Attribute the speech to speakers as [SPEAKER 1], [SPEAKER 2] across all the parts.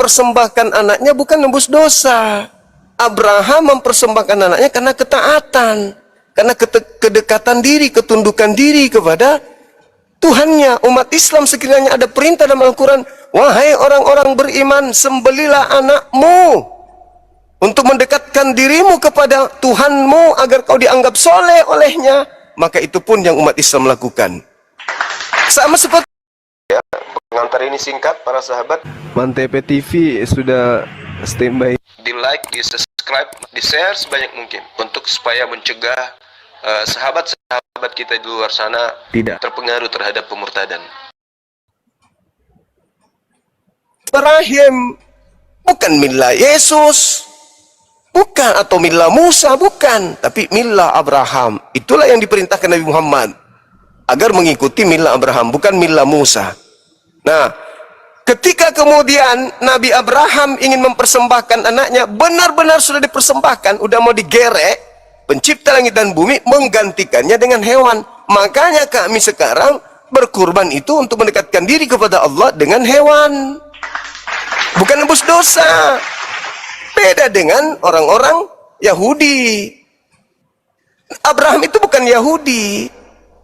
[SPEAKER 1] mempersembahkan anaknya bukan nebus dosa. Abraham mempersembahkan anaknya karena ketaatan, karena kedekatan diri, ketundukan diri kepada Tuhannya. Umat Islam sekiranya ada perintah dalam Al-Quran, wahai orang-orang beriman, sembelilah anakmu untuk mendekatkan dirimu kepada Tuhanmu agar kau dianggap soleh olehnya, maka itu pun yang umat Islam lakukan. Sama seperti ya, pengantar ini singkat para sahabat. Mantep TV sudah standby. Di like, di subscribe, di share sebanyak mungkin untuk supaya mencegah sahabat-sahabat kita di luar sana tidak terpengaruh terhadap pemurtadan. Ibrahim bukan millah Yesus, bukan, atau millah Musa, bukan, tapi millah Abraham. Itulah yang diperintahkan Nabi Muhammad agar mengikuti millah Abraham, bukan millah Musa. Nah, ketika kemudian Nabi Abraham ingin mempersembahkan anaknya, benar-benar sudah dipersembahkan, udah mau digerek, pencipta langit dan bumi menggantikannya dengan hewan. Makanya kami sekarang berkurban itu untuk mendekatkan diri kepada Allah dengan hewan, bukan nebus dosa. Beda dengan orang-orang Yahudi. Abraham itu bukan Yahudi.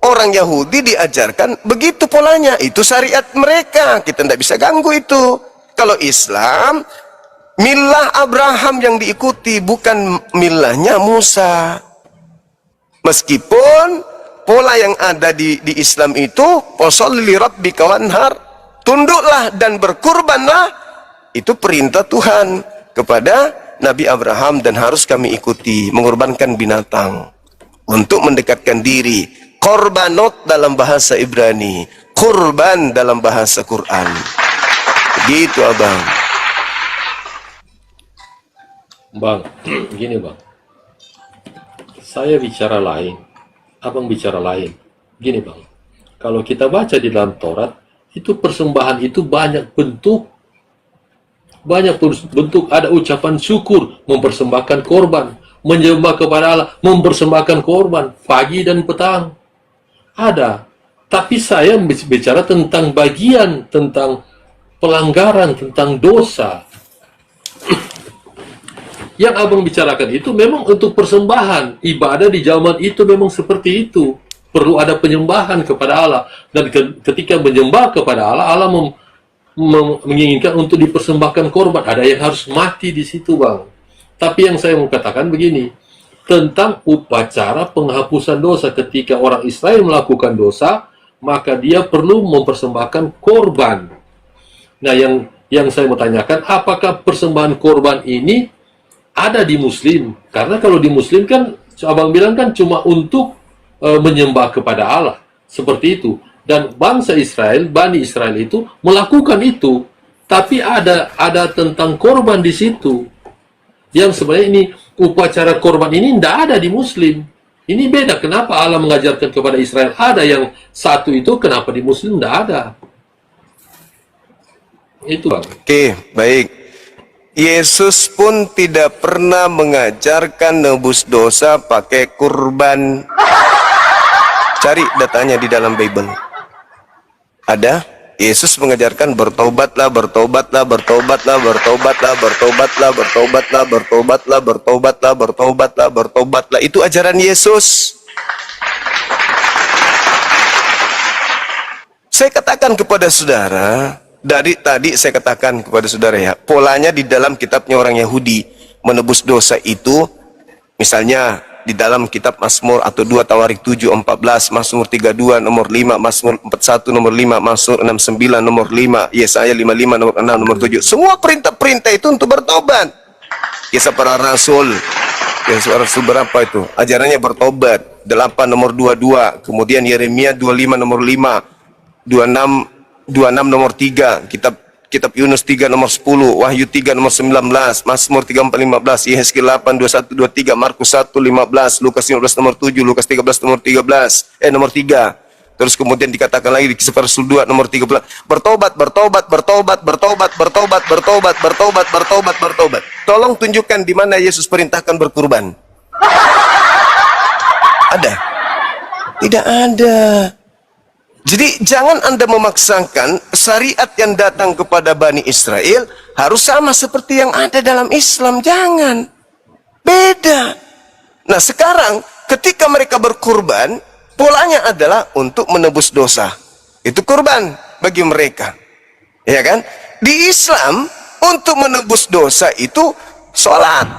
[SPEAKER 1] Orang Yahudi diajarkan begitu polanya, itu syariat mereka, kita tidak bisa ganggu itu. Kalau Islam, millah Abraham yang diikuti, bukan millahnya Musa. Meskipun pola yang ada di Islam itu, fasholli lirabbika wanhar, tunduklah dan berkurbanlah, itu perintah Tuhan kepada Nabi Abraham dan harus kami ikuti, mengorbankan binatang untuk mendekatkan diri. Korbanot dalam bahasa Ibrani, kurban dalam bahasa Quran. Begitu abang.
[SPEAKER 2] Bang, gini bang, saya bicara lain, abang bicara lain. Gini bang, kalau kita baca di dalam Taurat, itu persembahan itu banyak bentuk. Banyak bentuk, ada ucapan syukur, mempersembahkan korban, menyembah kepada Allah, mempersembahkan korban, pagi dan petang. Ada. Tapi saya bicara tentang bagian, tentang pelanggaran, tentang dosa. Yang abang bicarakan itu memang untuk persembahan. Ibadah di zaman itu memang seperti itu. Perlu ada penyembahan kepada Allah. Dan ketika menyembah kepada Allah, Allah menginginkan untuk dipersembahkan korban. Ada yang harus mati di situ bang. Tapi yang saya mau katakan begini, tentang upacara penghapusan dosa. Ketika orang Israel melakukan dosa, maka dia perlu mempersembahkan korban. Nah, yang saya mau tanyakan, apakah persembahan korban ini ada di Muslim? Karena kalau di Muslim kan, abang bilang kan cuma untuk menyembah kepada Allah. Seperti itu. Dan bangsa Israel, Bani Israel itu melakukan itu. Tapi ada tentang korban di situ. Yang sebenarnya ini, upacara korban ini tidak ada di Muslim. Ini beda. Kenapa Allah mengajarkan kepada Israel ada yang satu itu, kenapa di Muslim tidak ada? Itu bang.
[SPEAKER 1] Oke, baik. Yesus pun tidak pernah mengajarkan nebus dosa pakai kurban. Cari datanya di dalam Bible. Ada? Yesus mengajarkan bertobatlah, bertobatlah, bertobatlah, bertobatlah, bertobatlah, bertobatlah, bertobatlah, bertobatlah, bertobatlah, bertobatlah. Itu ajaran Yesus. Saya katakan kepada saudara, dari tadi saya katakan kepada saudara ya, polanya di dalam kitabnya orang Yahudi menebus dosa itu, misalnya di dalam kitab Mazmur atau 2 Tawarik 7:14, Mazmur 32 nomor 5, Mazmur 41 nomor 5, Mazmur 69 nomor 5, Yesaya 55 nomor 6 nomor 7. Semua perintah-perintah itu untuk bertobat. Kisah para Rasul, kisah para Rasul berapa itu? Ajarannya bertobat. 8 nomor 22, kemudian Yeremia 25 nomor 5, 26 nomor 3, Kitab Yunus 3 nomor 10, Wahyu 3 nomor 19, Mazmur 34 15, Yehezkiel 8 21 23, Markus 1 15, Lukas 15 nomor 7, Lukas 13 nomor 3. Terus kemudian dikatakan lagi di Kisah Rasul 2 nomor 13, bertobat. Tolong tunjukkan di mana Yesus perintahkan berkurban. Ada? Tidak ada. Jadi jangan Anda memaksakan syariat yang datang kepada Bani Israel harus sama seperti yang ada dalam Islam. Jangan. Beda. Nah sekarang ketika mereka berkurban, polanya adalah untuk menebus dosa. Itu kurban bagi mereka. Ya kan? Di Islam untuk menebus dosa itu sholat,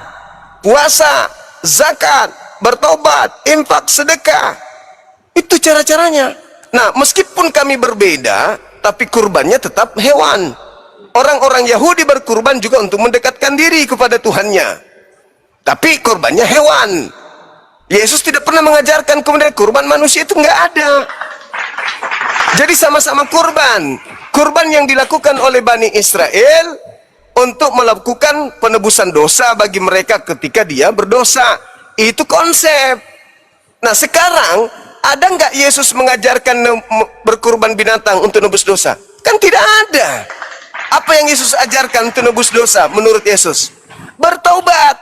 [SPEAKER 1] puasa, zakat, bertobat, infak, sedekah. Itu cara-caranya. Nah, meskipun kami berbeda, tapi kurbannya tetap hewan. Orang-orang Yahudi berkurban juga untuk mendekatkan diri kepada Tuhannya. Tapi kurbannya hewan. Yesus tidak pernah mengajarkan kemudian kurban manusia itu nggak ada. Jadi sama-sama kurban. Kurban yang dilakukan oleh Bani Israel untuk melakukan penebusan dosa bagi mereka ketika dia berdosa. Itu konsep. Nah sekarang, ada nggak Yesus mengajarkan berkurban binatang untuk nebus dosa? Kan tidak ada. Apa yang Yesus ajarkan untuk nebus dosa menurut Yesus? Bertaubat.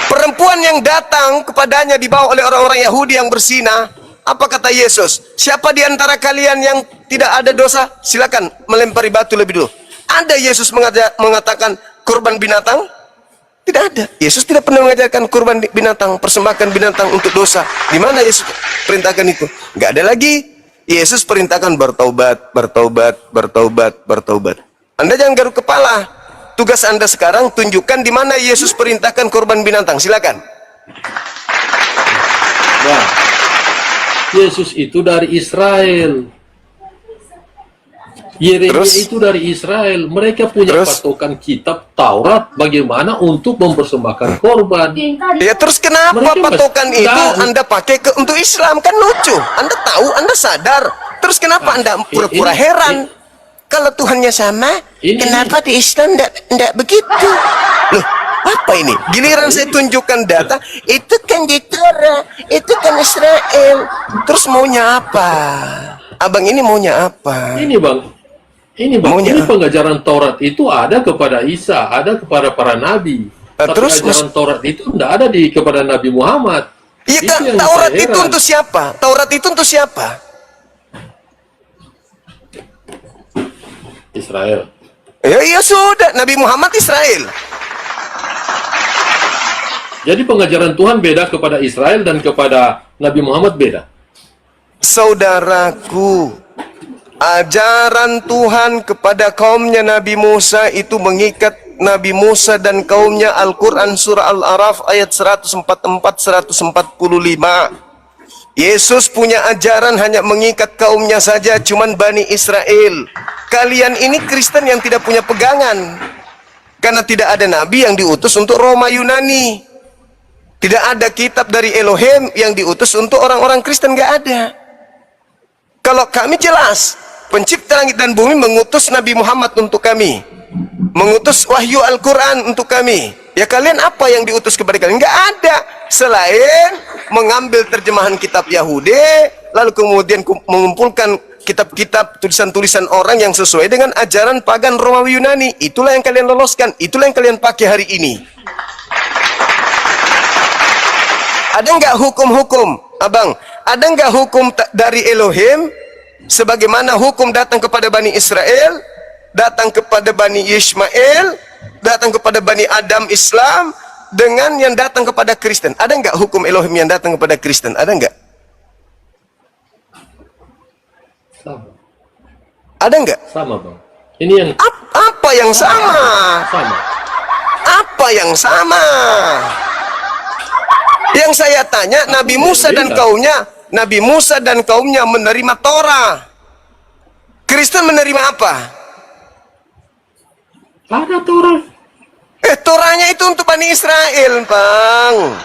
[SPEAKER 1] Perempuan yang datang kepadanya dibawa oleh orang-orang Yahudi yang berzina. Apa kata Yesus? Siapa di antara kalian yang tidak ada dosa? Silakan melempari batu lebih dulu. Ada Yesus mengatakan kurban binatang? Tidak ada. Yesus tidak pernah mengajarkan kurban binatang, persembahkan binatang untuk dosa. Di mana Yesus perintahkan itu? Nggak ada lagi. Yesus perintahkan bertaubat, bertaubat, bertaubat, bertaubat. Anda jangan garuk kepala. Tugas Anda sekarang tunjukkan di mana Yesus perintahkan kurban binatang. Silakan.
[SPEAKER 2] Nah, Yesus itu dari Israel. Yeremia itu dari Israel. Mereka punya patokan kitab Taurat bagaimana untuk mempersembahkan korban.
[SPEAKER 1] Ya terus kenapa
[SPEAKER 2] Mereka
[SPEAKER 1] patokan itu Anda pakai untuk Islam? Kan lucu. Anda tahu, Anda sadar. Terus kenapa Anda pura-pura heran? Kalau Tuhannya sama, kenapa di Islam enggak begitu? Loh, apa ini? Giliran saya tunjukkan data, itu kan di Torah, itu kan Israel. Terus maunya apa? Abang ini maunya apa?
[SPEAKER 2] Ini bang, ini pengajaran Taurat itu ada kepada Isa, ada kepada para nabi. Tapi
[SPEAKER 1] terus
[SPEAKER 2] ajaran Taurat itu tidak ada kepada Nabi Muhammad.
[SPEAKER 1] Iya kan, Taurat itu untuk siapa? Taurat itu untuk siapa?
[SPEAKER 2] Israel.
[SPEAKER 1] Ya sudah, Nabi Muhammad Israel.
[SPEAKER 2] Jadi pengajaran Tuhan beda kepada Israel dan kepada Nabi Muhammad beda.
[SPEAKER 1] Saudaraku, ajaran Tuhan kepada kaumnya Nabi Musa itu mengikat Nabi Musa dan kaumnya. Al-Quran surah Al-Araf ayat 144-145. Yesus punya ajaran hanya mengikat kaumnya saja, cuman Bani Israel. Kalian ini Kristen yang tidak punya pegangan. Karena tidak ada Nabi yang diutus untuk Roma Yunani. Tidak ada kitab dari Elohim yang diutus untuk orang-orang Kristen, nggak ada. Kalau kami jelas, pencipta langit dan bumi mengutus Nabi Muhammad untuk kami, mengutus wahyu Al-Quran untuk kami. Ya kalian apa yang diutus kepada kalian? Nggak ada. Selain mengambil terjemahan kitab Yahudi, lalu kemudian mengumpulkan kitab-kitab tulisan-tulisan orang yang sesuai dengan ajaran pagan Romawi Yunani. Itulah yang kalian loloskan, itulah yang kalian pakai hari ini. Ada nggak hukum-hukum, abang? Ada nggak hukum dari Elohim sebagaimana hukum datang kepada Bani Israel, datang kepada Bani Ishmael, datang kepada Bani Adam Islam, dengan yang datang kepada Kristen? Ada nggak hukum Elohim yang datang kepada Kristen? Ada nggak?
[SPEAKER 2] Sama.
[SPEAKER 1] Ada nggak?
[SPEAKER 2] Sama bang. Ini yang
[SPEAKER 1] apa yang sama?
[SPEAKER 2] Sama.
[SPEAKER 1] Apa yang sama? Yang saya tanya, Nabi Musa dan kaumnya menerima Torah. Kristen menerima apa?
[SPEAKER 2] Ada Torah.
[SPEAKER 1] Torahnya itu untuk Bani Israel, Bang.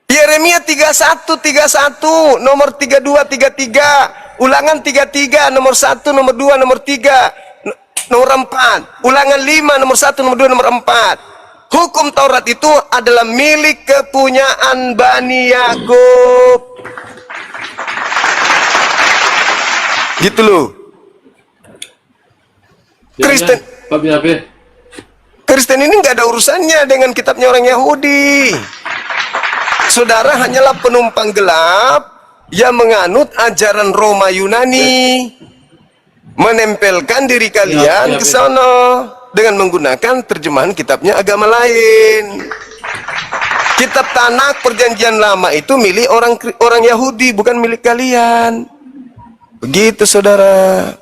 [SPEAKER 1] Yeremia 31, nomor 32, 33, Ulangan 33, nomor 1, nomor 2, nomor 3, nomor 4, Ulangan 5, nomor 1, nomor 2, nomor 4. Hukum Taurat itu adalah milik kepunyaan Bani Yakub. Gitu loh. Kristen,
[SPEAKER 2] Kristen ini
[SPEAKER 1] nggak ada urusannya dengan kitabnya orang Yahudi. saudara hanyalah penumpang gelap yang menganut ajaran Roma Yunani, menempelkan diri kalian ke sana dengan menggunakan terjemahan kitabnya agama lain. Kitab Tanakh Perjanjian Lama itu milik orang Yahudi, bukan milik kalian. Begitu, saudara.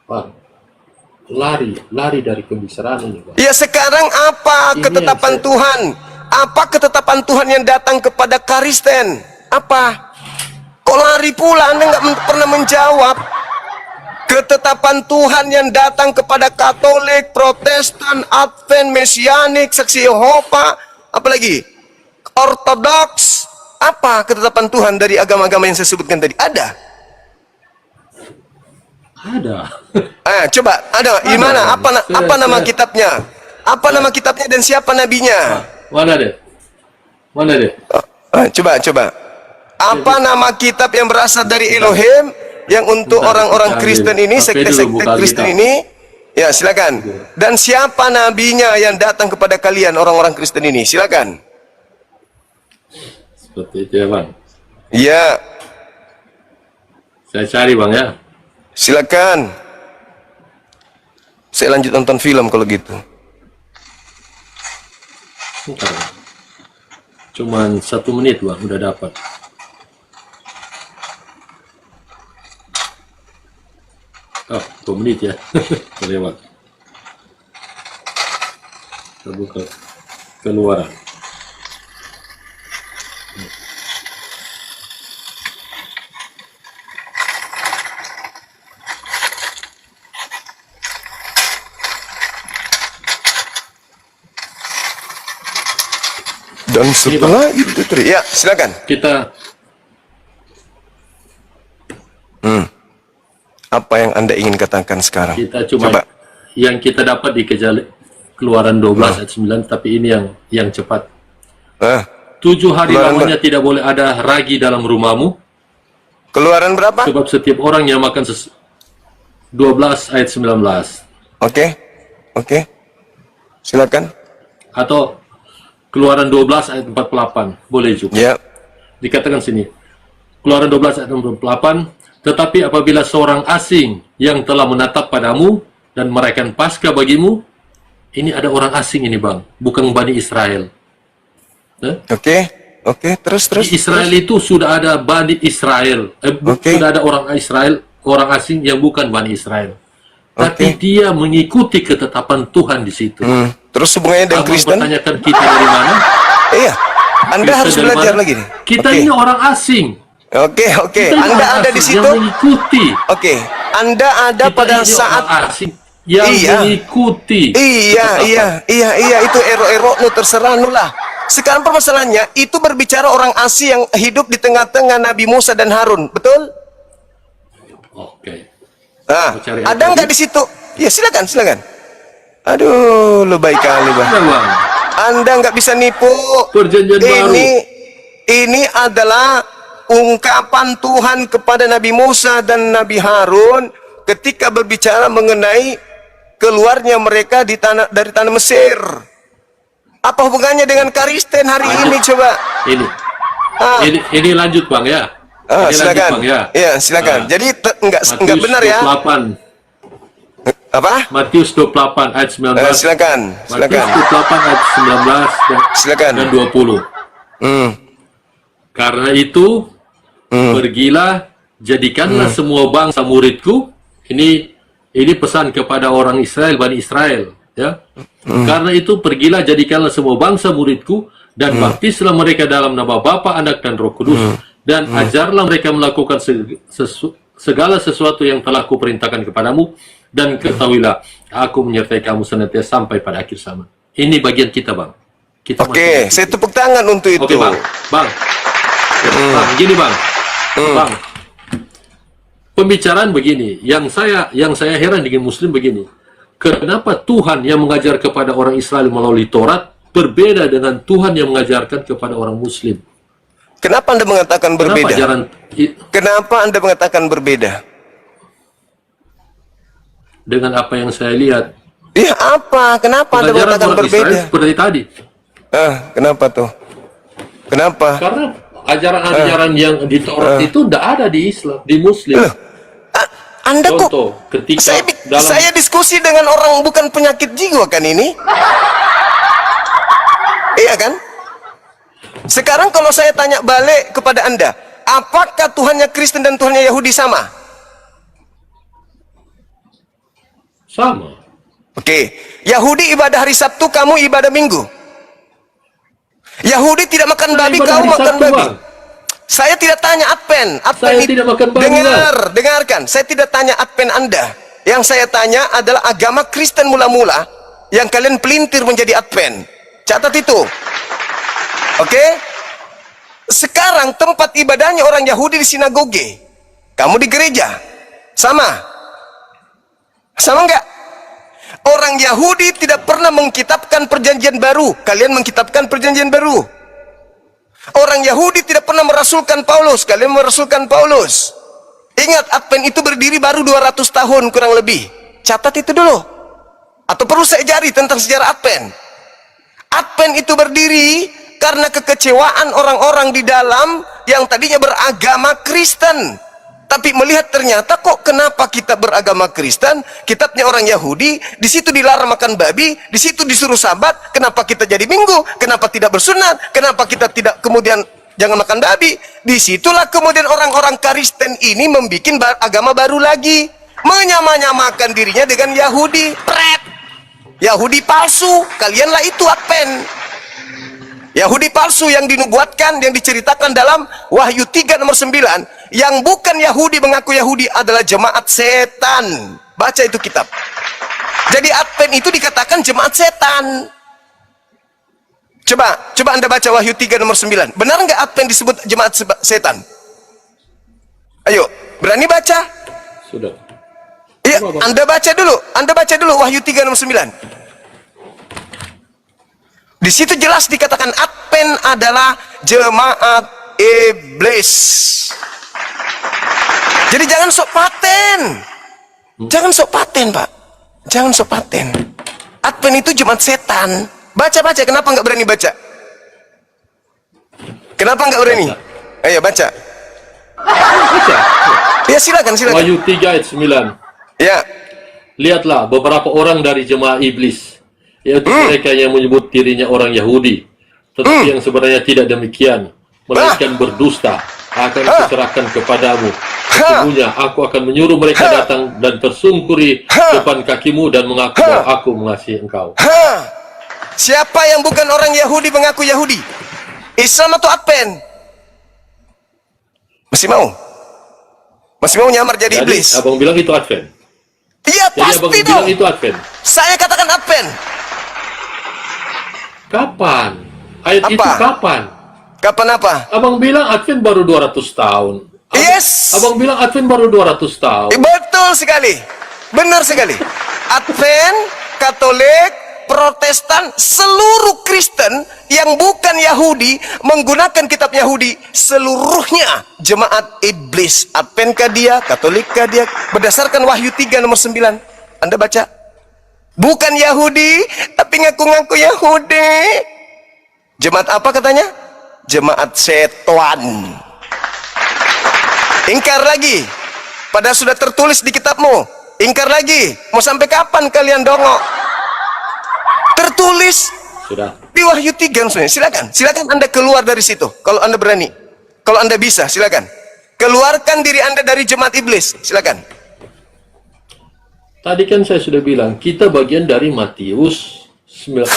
[SPEAKER 2] Bang, lari dari pembicaraan ini, Bang.
[SPEAKER 1] Ya, sekarang apa
[SPEAKER 2] Ini
[SPEAKER 1] ketetapan Tuhan? Apa ketetapan Tuhan yang datang kepada Kristen? Apa? Kok lari pula? Anda nggak pernah menjawab. Ketetapan Tuhan yang datang kepada Katolik, Protestan, Advent, Mesianik, Saksi Yehova, apalagi Ortodoks. Apa ketetapan Tuhan dari agama-agama yang saya sebutkan tadi? Ada. Coba ada di mana? Apa nama kitabnya? Apa nama kitabnya dan siapa nabinya?
[SPEAKER 2] Mana deh?
[SPEAKER 1] Coba. Apa nama kitab yang berasal dari Elohim yang untuk orang-orang Kristen ini, sekte-sekte Kristen ini? Ya, silakan. Dan siapa nabinya yang datang kepada kalian orang-orang Kristen ini? Silakan.
[SPEAKER 2] Seperti itu ya, Bang.
[SPEAKER 1] Iya.
[SPEAKER 2] Saya cari, Bang, ya.
[SPEAKER 1] Silakan. Saya lanjut nonton film kalau gitu.
[SPEAKER 2] Bentar, Bang. Cuman 1 menit, Bang, udah dapat. Oh, 2 menit ya. Terlewat. Kita buka keluaran.
[SPEAKER 1] Dan setelah itu, ya, silakan.
[SPEAKER 2] Kita
[SPEAKER 1] Apa yang Anda ingin katakan sekarang?
[SPEAKER 2] coba. Yang kita dapat di Keluaran 12 ayat 9, tapi ini yang cepat. 7 hari lamanya tidak boleh ada ragi dalam rumahmu.
[SPEAKER 1] Keluaran berapa?
[SPEAKER 2] Sebab setiap orang yang makan 12 ayat 19.
[SPEAKER 1] Oke. Silakan.
[SPEAKER 2] Atau Keluaran 12 ayat 48. Boleh juga.
[SPEAKER 1] Ya.
[SPEAKER 2] Dikatakan sini. Keluaran 12 ayat 48. Tetapi apabila seorang asing yang telah menatap padamu dan merayakan Paskah bagimu, ini ada orang asing ini, Bang, bukan Bani Israel.
[SPEAKER 1] Oke, terus.
[SPEAKER 2] Di Israel itu sudah ada Bani Israel, sudah ada orang Israel, orang asing yang bukan Bani Israel. Tapi dia mengikuti ketetapan Tuhan di situ.
[SPEAKER 1] Terus hubungannya dengan Kristen?
[SPEAKER 2] Bertanyakan kita dari mana?
[SPEAKER 1] Iya, Anda harus belajar lagi nih.
[SPEAKER 2] Kita ini orang asing.
[SPEAKER 1] Oke. Anda ada di situ.
[SPEAKER 2] Yang mengikuti.
[SPEAKER 1] Anda ada pada saat
[SPEAKER 2] asing yang mengikuti.
[SPEAKER 1] Iya. Itu ero nu terserah nu lah. Sekarang permasalahannya itu berbicara orang asing yang hidup di tengah-tengah Nabi Musa dan Harun, betul? Ada nggak di situ? Ya, silakan. Aduh, lu baik kali, Bang. Anda nggak bisa nipu.
[SPEAKER 2] Perjanjian baru.
[SPEAKER 1] Ini adalah ungkapan Tuhan kepada Nabi Musa dan Nabi Harun ketika berbicara mengenai keluarnya mereka dari tanah Mesir. Apa hubungannya dengan Kristen hari ini, coba?
[SPEAKER 2] Ini lanjut, Bang, ya.
[SPEAKER 1] Silakan. Ya, silakan. Jadi enggak benar ya.
[SPEAKER 2] 28.
[SPEAKER 1] Apa?
[SPEAKER 2] Matius 28 ayat 19.
[SPEAKER 1] Silakan.
[SPEAKER 2] Matius 28 ayat 19 dan 20. Karena itu pergilah, jadikanlah semua bangsa muridku. Ini pesan kepada orang Israel, Bani Israel, ya. Karena itu pergilah, jadikanlah semua bangsa muridku dan baptislah mereka dalam nama Bapa, Anak dan Roh Kudus, dan ajarlah mereka melakukan segala sesuatu yang telah kuperintahkan kepadamu, dan ketahuilah aku menyertai kamu senantiasa sampai pada akhir zaman. Ini bagian kita, Bang.
[SPEAKER 1] Oke, saya tepuk tangan untuk itu.
[SPEAKER 2] Oke, Bang. Bang, gini, Bang. Bang, pembicaraan begini, yang saya heran dengan Muslim begini, kenapa Tuhan yang mengajar kepada orang Israel melalui Taurat berbeda dengan Tuhan yang mengajarkan kepada orang Muslim?
[SPEAKER 1] Kenapa Anda mengatakan berbeda? Kenapa Anda mengatakan berbeda?
[SPEAKER 2] Dengan apa yang saya lihat.
[SPEAKER 1] Iya, apa? Kenapa Anda mengatakan berbeda?
[SPEAKER 2] Israel seperti tadi.
[SPEAKER 1] Kenapa tuh? Kenapa?
[SPEAKER 2] Karena ajaran-ajaran yang di Taurat itu tidak ada di Islam, di Muslim.
[SPEAKER 1] Loh, Anda
[SPEAKER 2] Contoh,
[SPEAKER 1] kok
[SPEAKER 2] ketika
[SPEAKER 1] saya diskusi dengan orang bukan penyakit jiwa kan ini? Iya kan? Sekarang kalau saya tanya balik kepada Anda, apakah Tuhannya Kristen dan Tuhannya Yahudi sama?
[SPEAKER 2] Sama.
[SPEAKER 1] Oke, Yahudi ibadah hari Sabtu, kamu ibadah Minggu. Yahudi tidak makan babi,
[SPEAKER 2] ibadah
[SPEAKER 1] kau
[SPEAKER 2] hari
[SPEAKER 1] makan
[SPEAKER 2] Sabtu,
[SPEAKER 1] babi.
[SPEAKER 2] Bang.
[SPEAKER 1] Saya tidak tanya Advent.
[SPEAKER 2] Saya tidak makan babi,
[SPEAKER 1] Dengarkan. Saya tidak tanya Advent Anda. Yang saya tanya adalah agama Kristen mula-mula yang kalian pelintir menjadi Advent. Catat itu. Oke? Sekarang tempat ibadahnya orang Yahudi di sinagoge. Kamu di gereja. Sama? Sama enggak? Orang Yahudi tidak pernah mengkitabkan perjanjian baru. Kalian mengkitabkan perjanjian baru. Orang Yahudi tidak pernah merasulkan Paulus. Kalian merasulkan Paulus. Ingat, Advent itu berdiri baru 200 tahun kurang lebih. Catat itu dulu. Atau perlu saya jari tentang sejarah Advent. Advent itu berdiri karena kekecewaan orang-orang di dalam yang tadinya beragama Kristen. Tapi melihat ternyata kok kenapa kita beragama Kristen, kitabnya orang Yahudi, di situ dilarang makan babi, di situ disuruh sabat, kenapa kita jadi Minggu, kenapa tidak bersunat, kenapa kita tidak kemudian jangan makan babi. Disitulah kemudian orang-orang Kristen ini membuat agama baru lagi, menyamanyamakan dirinya dengan Yahudi. Pret, Yahudi palsu, kalianlah itu Advent. Yahudi palsu yang dinubuatkan, yang diceritakan dalam Wahyu 3 nomor 9. Yang bukan Yahudi mengaku Yahudi adalah jemaat setan. Baca itu kitab. Jadi Advent itu dikatakan jemaat setan. Coba Anda baca Wahyu 3 nomor 9. Benar nggak Advent disebut jemaat setan? Ayo, berani baca?
[SPEAKER 2] Sudah.
[SPEAKER 1] Iya, Anda baca dulu Wahyu 3 nomor 9. Di situ jelas dikatakan Advent adalah jemaat iblis. Jadi jangan sok paten. Jangan sok paten, Pak. Jangan sok paten. Advent itu jemaat setan. Baca. Kenapa nggak berani baca? Kenapa nggak berani? Ayo baca.
[SPEAKER 2] Baca.
[SPEAKER 1] Ya silakan.
[SPEAKER 2] Wahyu 3 ayat 9.
[SPEAKER 1] Ya.
[SPEAKER 2] Lihatlah beberapa orang dari jemaah iblis, yaitu mereka yang menyebut dirinya orang Yahudi, tetapi yang sebenarnya tidak demikian, melainkan berdusta, akan kuserahkan kepadamu. Sesungguhnya aku akan menyuruh mereka datang dan tersungkuri depan kakimu dan mengaku bahwa aku mengasihi engkau.
[SPEAKER 1] Siapa yang bukan orang Yahudi mengaku Yahudi? Islam atau Advent? Masih mau nyamar jadi iblis?
[SPEAKER 2] Abang bilang itu Advent.
[SPEAKER 1] Iya,
[SPEAKER 2] Jadi abang
[SPEAKER 1] pasti
[SPEAKER 2] bilang
[SPEAKER 1] dong.
[SPEAKER 2] itu Advent.
[SPEAKER 1] Saya katakan Advent.
[SPEAKER 2] Kapan? Ayat
[SPEAKER 1] Apa?
[SPEAKER 2] itu kapan?
[SPEAKER 1] Kapan apa?
[SPEAKER 2] Abang bilang Advent baru 200 tahun.
[SPEAKER 1] Yes.
[SPEAKER 2] Abang bilang Advent baru 200 tahun.
[SPEAKER 1] Betul sekali. Benar sekali. Advent, Katolik, Protestan, seluruh Kristen yang bukan Yahudi menggunakan kitab Yahudi, seluruhnya jemaat iblis. Adventkah dia, Katolikkah dia? Berdasarkan Wahyu 3 nomor 9. Anda baca. Bukan Yahudi, tapi ngaku-ngaku Yahudi. Jemaat apa katanya? Jemaat setan. Ingkar lagi. Padahal sudah tertulis di kitabmu. Ingkar lagi. Mau sampai kapan kalian dongok? Tertulis
[SPEAKER 2] Sudah.
[SPEAKER 1] di Wahyu 3. Silakan Anda keluar dari situ. Kalau Anda berani. Kalau Anda bisa, silakan. Keluarkan diri Anda dari jemaat iblis. Silakan.
[SPEAKER 2] Tadi kan saya sudah bilang, kita bagian dari Matius 9.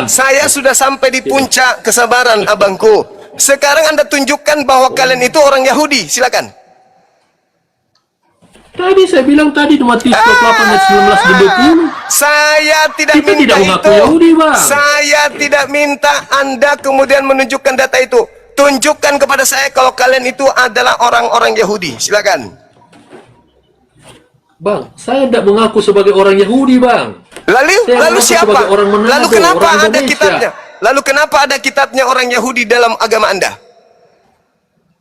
[SPEAKER 1] Saya sudah sampai di puncak kesabaran abangku. Sekarang Anda tunjukkan bahwa kalian itu orang Yahudi. Silakan.
[SPEAKER 2] Tadi saya bilang tadi di Matius 28 ayat 19 dan 20.
[SPEAKER 1] Saya tidak
[SPEAKER 2] Kita
[SPEAKER 1] minta
[SPEAKER 2] tidak mengaku
[SPEAKER 1] itu.
[SPEAKER 2] Yahudi, Bang.
[SPEAKER 1] Saya tidak minta Anda kemudian menunjukkan data itu. Tunjukkan kepada saya kalau kalian itu adalah orang-orang Yahudi. Silakan.
[SPEAKER 2] Bang, saya tidak mengaku sebagai orang Yahudi, Bang.
[SPEAKER 1] Lalu
[SPEAKER 2] Saya
[SPEAKER 1] siapa?
[SPEAKER 2] sebagai orang Manado,
[SPEAKER 1] Lalu kenapa
[SPEAKER 2] orang
[SPEAKER 1] ada
[SPEAKER 2] Indonesia.
[SPEAKER 1] kitabnya? Lalu kenapa ada kitabnya orang Yahudi dalam agama Anda?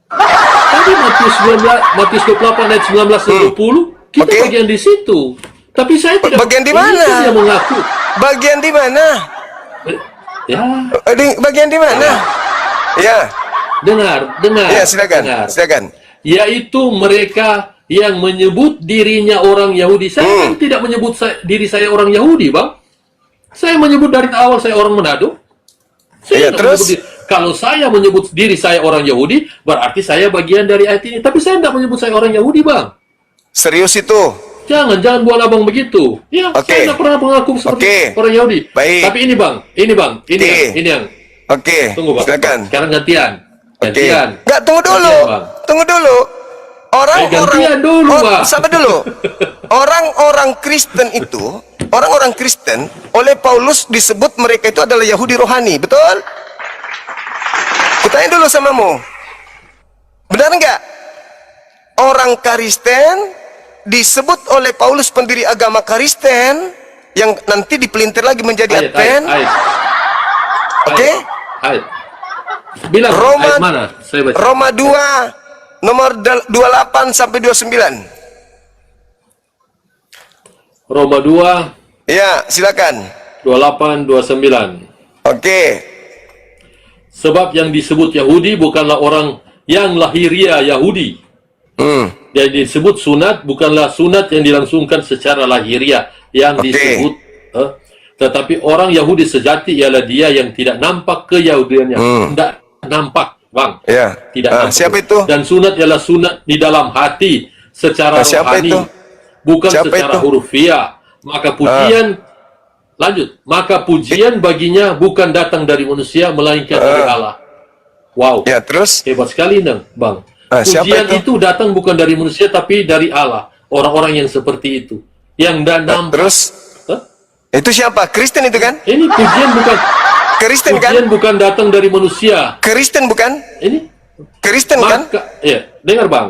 [SPEAKER 2] Tadi Matius 28 ayat 19 dan 20, kita
[SPEAKER 1] Oke.
[SPEAKER 2] bagian di situ. Tapi saya tidak.
[SPEAKER 1] Bagian di
[SPEAKER 2] Ini
[SPEAKER 1] mana?
[SPEAKER 2] kan dia mengaku.
[SPEAKER 1] Bagian di mana?
[SPEAKER 2] Ya,
[SPEAKER 1] Bagian di mana? Ya,
[SPEAKER 2] dengar.
[SPEAKER 1] ya silakan,
[SPEAKER 2] dengar.
[SPEAKER 1] silakan.
[SPEAKER 2] Yaitu mereka yang menyebut dirinya orang Yahudi. Saya kan tidak menyebut diri saya orang Yahudi, Bang. Saya menyebut dari awal saya orang Manado.
[SPEAKER 1] Iya,
[SPEAKER 2] Saya tidak
[SPEAKER 1] terus?
[SPEAKER 2] menyebut kalau saya menyebut diri saya orang Yahudi, berarti saya bagian dari ayat ini. Tapi saya tidak menyebut saya orang Yahudi, Bang.
[SPEAKER 1] Serius itu?
[SPEAKER 2] Jangan buat abang begitu. Ya,
[SPEAKER 1] Oke.
[SPEAKER 2] saya tidak pernah mengaku seperti orang Yahudi.
[SPEAKER 1] Baik.
[SPEAKER 2] Tapi ini yang.
[SPEAKER 1] Oke,
[SPEAKER 2] Tunggu, Bang.
[SPEAKER 1] silakan.
[SPEAKER 2] Sekarang gantian.
[SPEAKER 1] Oke.
[SPEAKER 2] Gantian.
[SPEAKER 1] Nggak, tunggu dulu.
[SPEAKER 2] Gantian, Bang.
[SPEAKER 1] Tunggu dulu.
[SPEAKER 2] gantian dulu, Bang.
[SPEAKER 1] Sabar dulu. Orang-orang Kristen oleh Paulus disebut mereka itu adalah Yahudi rohani, betul? Kutanya dulu samamu. Benar nggak? Orang Kristen disebut oleh Paulus pendiri agama Kristen yang nanti dipelintir lagi menjadi Advent. Oke?
[SPEAKER 2] Ayat. Bilang
[SPEAKER 1] Roma,
[SPEAKER 2] ayat mana? Saya baca.
[SPEAKER 1] Roma 2 nomor 28 sampai 29.
[SPEAKER 2] Roma 2
[SPEAKER 1] Ya, silakan.
[SPEAKER 2] 28 29.
[SPEAKER 1] Oke.
[SPEAKER 2] Sebab yang disebut Yahudi bukanlah orang yang lahiriah Yahudi. Yang disebut sunat bukanlah sunat yang dilangsungkan secara lahiriah yang disebut tetapi orang Yahudi sejati ialah dia yang tidak nampak keyahudiannya. Tidak nampak, Bang.
[SPEAKER 1] Ya.
[SPEAKER 2] Tidak nampak.
[SPEAKER 1] Siapa itu?
[SPEAKER 2] Dan sunat ialah sunat di dalam hati secara
[SPEAKER 1] siapa
[SPEAKER 2] rohani.
[SPEAKER 1] itu?
[SPEAKER 2] Bukan
[SPEAKER 1] Siapa
[SPEAKER 2] secara
[SPEAKER 1] itu?
[SPEAKER 2] hurufiah. Maka pujian lanjut. Maka pujian baginya bukan datang dari manusia melainkan dari Allah. Wow.
[SPEAKER 1] Ya, terus?
[SPEAKER 2] Hebat sekali, Bang.
[SPEAKER 1] Siapa
[SPEAKER 2] Pujian
[SPEAKER 1] itu?
[SPEAKER 2] itu datang bukan dari manusia tapi dari Allah. Orang-orang yang seperti itu. Yang tidak nampak.
[SPEAKER 1] Terus? Itu siapa? Kristen itu kan?
[SPEAKER 2] Ini pujian bukan
[SPEAKER 1] Kristen kan?
[SPEAKER 2] pujian bukan datang dari manusia.
[SPEAKER 1] Kristen bukan?
[SPEAKER 2] Ini
[SPEAKER 1] Kristen kan?
[SPEAKER 2] ya, dengar Bang.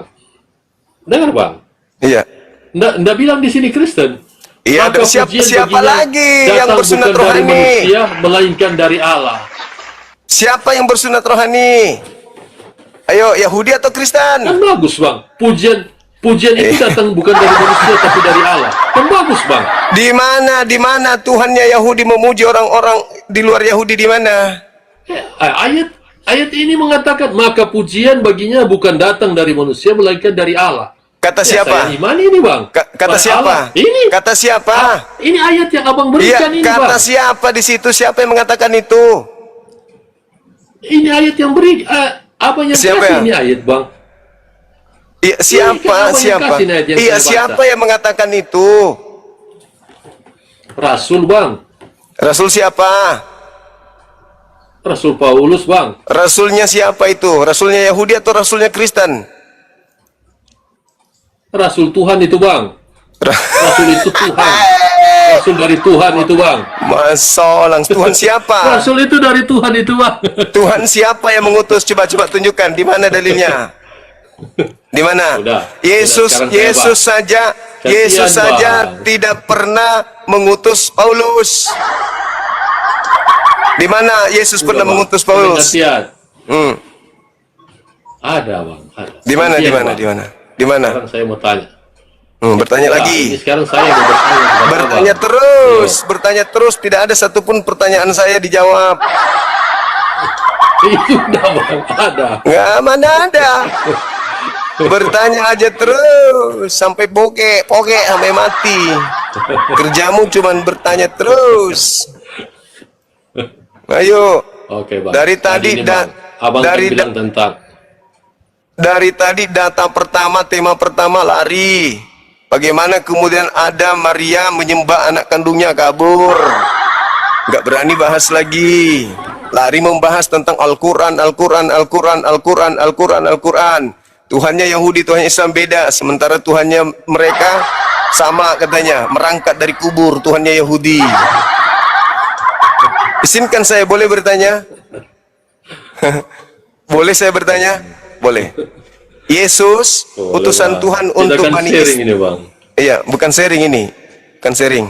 [SPEAKER 2] Dengar Bang.
[SPEAKER 1] Iya.
[SPEAKER 2] Nggak bilang di sini Kristen.
[SPEAKER 1] Iya,
[SPEAKER 2] Maka
[SPEAKER 1] siapa
[SPEAKER 2] pujian baginya
[SPEAKER 1] lagi yang
[SPEAKER 2] datang
[SPEAKER 1] bersunat
[SPEAKER 2] bukan dari
[SPEAKER 1] rohani?
[SPEAKER 2] manusia melainkan dari Allah.
[SPEAKER 1] Siapa yang bersunat rohani? Ayo, Yahudi atau Kristen?
[SPEAKER 2] Kan bagus Bang. Pujian itu datang bukan dari manusia tapi dari Allah. Kan bagus Bang.
[SPEAKER 1] Di mana Tuhannya Yahudi memuji orang-orang di luar Yahudi di mana?
[SPEAKER 2] Ayat ini mengatakan maka pujian baginya bukan datang dari manusia melainkan dari Allah.
[SPEAKER 1] Kata siapa?
[SPEAKER 2] Saya iman ini Bang.
[SPEAKER 1] Kata siapa?
[SPEAKER 2] Allah. Ini.
[SPEAKER 1] Kata siapa?
[SPEAKER 2] Ini ayat yang Abang
[SPEAKER 1] Iya,
[SPEAKER 2] berikan ini Bang.
[SPEAKER 1] kata siapa di situ? Siapa yang mengatakan itu?
[SPEAKER 2] Ini ayat yang beri Abang yang
[SPEAKER 1] Siapa
[SPEAKER 2] kasih
[SPEAKER 1] ya?
[SPEAKER 2] ini ayat Bang.
[SPEAKER 1] Iya, siapa?
[SPEAKER 2] Abang yang
[SPEAKER 1] Siapa?
[SPEAKER 2] kasih ayat yang
[SPEAKER 1] Iya,
[SPEAKER 2] saya baca.
[SPEAKER 1] siapa yang mengatakan itu?
[SPEAKER 2] Rasul Bang.
[SPEAKER 1] Rasul siapa?
[SPEAKER 2] Rasul Paulus Bang.
[SPEAKER 1] Rasulnya siapa itu? Rasulnya Yahudi atau rasulnya Kristen?
[SPEAKER 2] Rasul Tuhan itu Bang. Rasul itu Tuhan. Rasul dari Tuhan itu Bang.
[SPEAKER 1] Masalah, Tuhan siapa?
[SPEAKER 2] Rasul itu dari Tuhan itu Bang.
[SPEAKER 1] Tuhan siapa yang mengutus? Coba tunjukkan di mana dalilnya? Di mana? Yesus saja tidak pernah mengutus Paulus. Di mana Yesus pernah mengutus Paulus?
[SPEAKER 2] Ada Bang. Ada.
[SPEAKER 1] Di mana?
[SPEAKER 2] Sekarang saya mau tanya.
[SPEAKER 1] Bertanya
[SPEAKER 2] Ini
[SPEAKER 1] lagi.
[SPEAKER 2] sekarang saya mau bertanya.
[SPEAKER 1] Bertanya terus. Tidak ada satupun pertanyaan saya dijawab.
[SPEAKER 2] Itu udah Bang, ada.
[SPEAKER 1] Nggak, mana ada. Bertanya aja terus sampai poke sampai mati. Kerjamu cuman bertanya terus. Ayo.
[SPEAKER 2] Oke Bang.
[SPEAKER 1] Dari tadi
[SPEAKER 2] ini, Bang, Abang
[SPEAKER 1] dari
[SPEAKER 2] bilang tentang
[SPEAKER 1] dari tadi tema pertama lari. Bagaimana kemudian ada Maria menyembah anak kandungnya kabur. Nggak berani bahas lagi. Lari membahas tentang Al-Quran. Tuhannya Yahudi, Tuhannya Islam beda. Sementara Tuhannya mereka sama katanya. Merangkat dari kubur Tuhannya Yahudi. Izinkan saya boleh bertanya? Boleh saya bertanya? Boleh. Yesus utusan Tuhan untuk Bani
[SPEAKER 2] sharing ini Bang.
[SPEAKER 1] Iya, bukan sharing ini. Bukan sharing.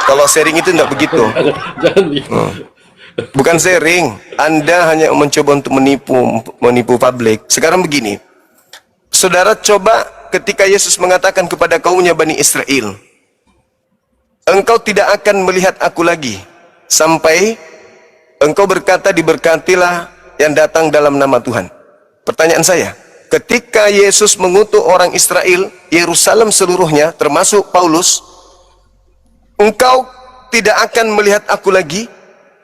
[SPEAKER 1] Kalau sharing itu enggak begitu.
[SPEAKER 2] Jangan.
[SPEAKER 1] Bukan sharing. Anda hanya mencoba untuk menipu publik. Sekarang begini. Saudara coba ketika Yesus mengatakan kepada kaumnya Bani Israel, engkau tidak akan melihat aku lagi sampai engkau berkata, diberkatilah yang datang dalam nama Tuhan. Pertanyaan saya, ketika Yesus mengutuk orang Israel, Yerusalem seluruhnya, termasuk Paulus, engkau tidak akan melihat aku lagi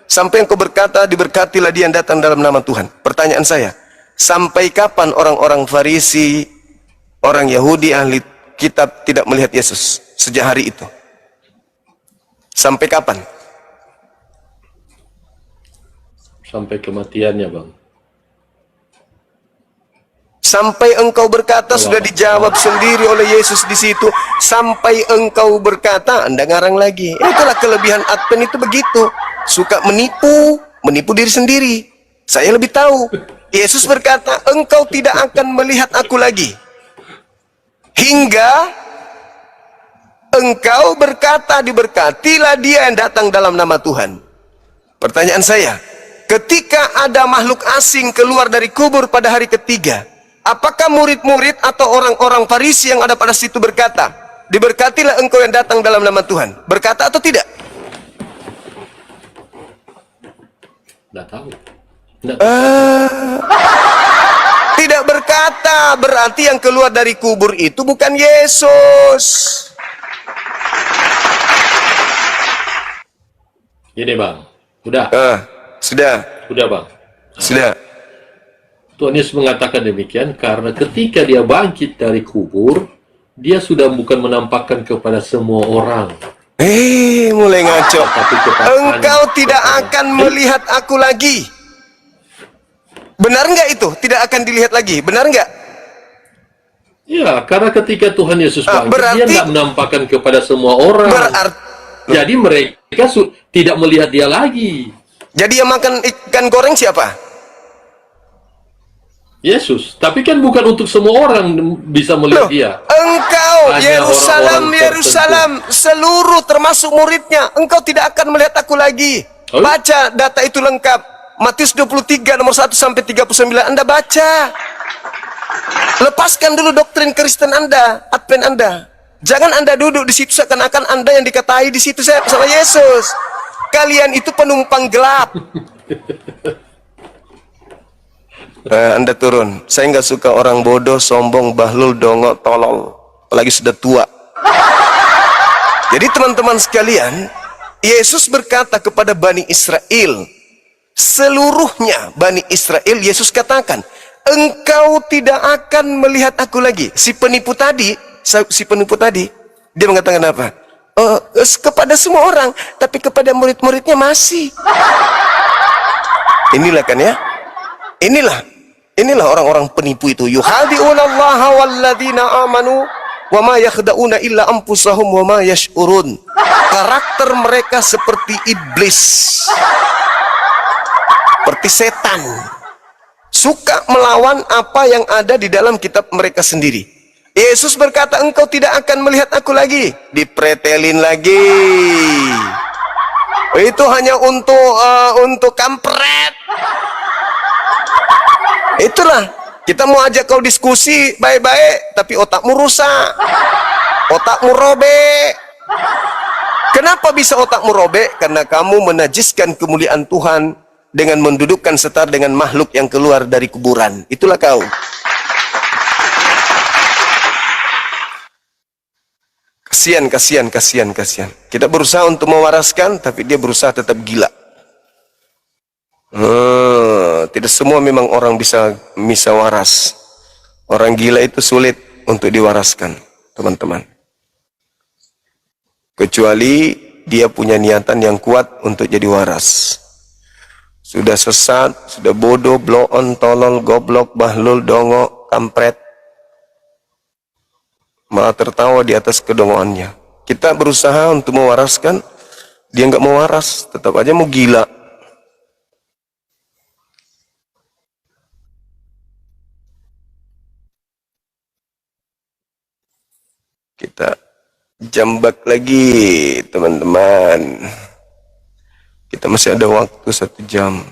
[SPEAKER 1] sampai engkau berkata, diberkatilah dia yang datang dalam nama Tuhan. Pertanyaan saya, sampai kapan orang-orang Farisi, orang Yahudi, ahli kitab tidak melihat Yesus sejak hari itu? Sampai kapan?
[SPEAKER 2] Sampai kematiannya, Bang.
[SPEAKER 1] Sampai engkau berkata, sudah dijawab sendiri oleh Yesus di situ. Sampai engkau berkata, Anda ngarang lagi. Itulah kelebihan Advent itu begitu. Suka menipu diri sendiri. Saya lebih tahu. Yesus berkata, engkau tidak akan melihat aku lagi hingga engkau berkata, diberkatilah dia yang datang dalam nama Tuhan. Pertanyaan saya, ketika ada makhluk asing keluar dari kubur pada hari ketiga, apakah murid-murid atau orang-orang Farisi yang ada pada situ berkata, diberkatilah engkau yang datang dalam nama Tuhan? Berkata atau tidak?
[SPEAKER 2] Nggak tahu.
[SPEAKER 1] Tidak berkata. Berarti yang keluar dari kubur itu bukan Yesus.
[SPEAKER 2] Gini, Bang. Udah.
[SPEAKER 1] Sudah.
[SPEAKER 2] Udah, Bang.
[SPEAKER 1] Sudah.
[SPEAKER 2] Tuhan Yesus mengatakan demikian karena ketika dia bangkit dari kubur, dia sudah bukan menampakkan kepada semua orang.
[SPEAKER 1] Mulai ngaco.
[SPEAKER 2] Tapi kepada
[SPEAKER 1] Engkau tidak akan melihat aku lagi. Benar nggak itu? Tidak akan dilihat lagi. Benar nggak?
[SPEAKER 2] Ya, karena ketika Tuhan Yesus bangkit,
[SPEAKER 1] berarti,
[SPEAKER 2] dia tidak menampakkan kepada semua orang. Jadi mereka tidak melihat dia lagi.
[SPEAKER 1] Jadi yang makan ikan goreng siapa?
[SPEAKER 2] Yesus. Tapi kan bukan untuk semua orang bisa melihat dia.
[SPEAKER 1] Engkau,
[SPEAKER 2] Hanya orang-orang
[SPEAKER 1] Yerusalem, seluruh termasuk muridnya, engkau tidak akan melihat aku lagi. Baca data itu lengkap. Matius 23 nomor 1 sampai 39. Anda baca. Lepaskan dulu doktrin Kristen Anda, Advent Anda. Jangan Anda duduk di situ seakan-akan Anda yang dikatai di situ sama Yesus. Kalian itu penumpang gelap. Anda turun. Saya nggak suka orang bodoh, sombong, bahlul, dongok, tolol. Apalagi sudah tua. Jadi teman-teman sekalian, Yesus berkata kepada Bani Israel, seluruhnya Bani Israel, Yesus katakan, engkau tidak akan melihat aku lagi. Si penipu tadi, dia mengatakan apa? Kepada semua orang, tapi kepada murid-muridnya masih. Inilah kan ya? Inilah orang-orang penipu itu. Yuhadi'unallaha walladzina amanu wa ma yakhda'una illa anfusahum wa ma yash'urun. Karakter mereka seperti iblis. Seperti setan. Suka melawan apa yang ada di dalam kitab mereka sendiri. Yesus berkata, engkau tidak akan melihat aku lagi. Dipretelin lagi. Itu hanya untuk kampret. Itulah, kita mau ajak kau diskusi baik-baik, tapi otakmu rusak, otakmu robek. Kenapa bisa otakmu robek? Karena kamu menajiskan kemuliaan Tuhan dengan mendudukkan setara dengan makhluk yang keluar dari kuburan. Itulah kau. Kasihan. Kita berusaha untuk mewaraskan, tapi dia berusaha tetap gila. Tidak semua memang orang bisa waras. Orang gila itu sulit untuk diwaraskan, teman-teman. Kecuali dia punya niatan yang kuat untuk jadi waras. Sudah sesat, sudah bodoh, blow on, tolol, goblok, bahlul, dongok, kampret, malah tertawa di atas kedongoannya. Kita berusaha untuk mewaraskan, dia nggak mau waras, tetap aja mau gila. Kita jambak lagi, teman-teman. Kita masih ada waktu 1 jam.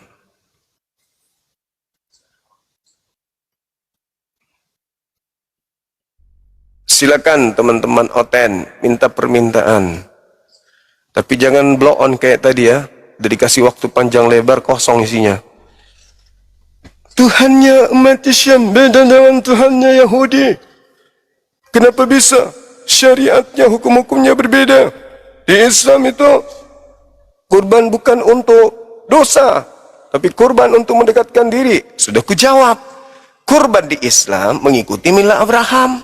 [SPEAKER 1] Silakan teman-teman Oten minta permintaan. Tapi jangan blow on kayak tadi ya. Udah dikasih waktu panjang lebar kosong isinya. Tuhannya umat Islam beda dengan Tuhannya Yahudi. Kenapa bisa? Syariatnya, hukum-hukumnya berbeda. Di Islam itu kurban bukan untuk dosa, tapi kurban untuk mendekatkan diri. Sudah kujawab. Kurban di Islam mengikuti milah Abraham,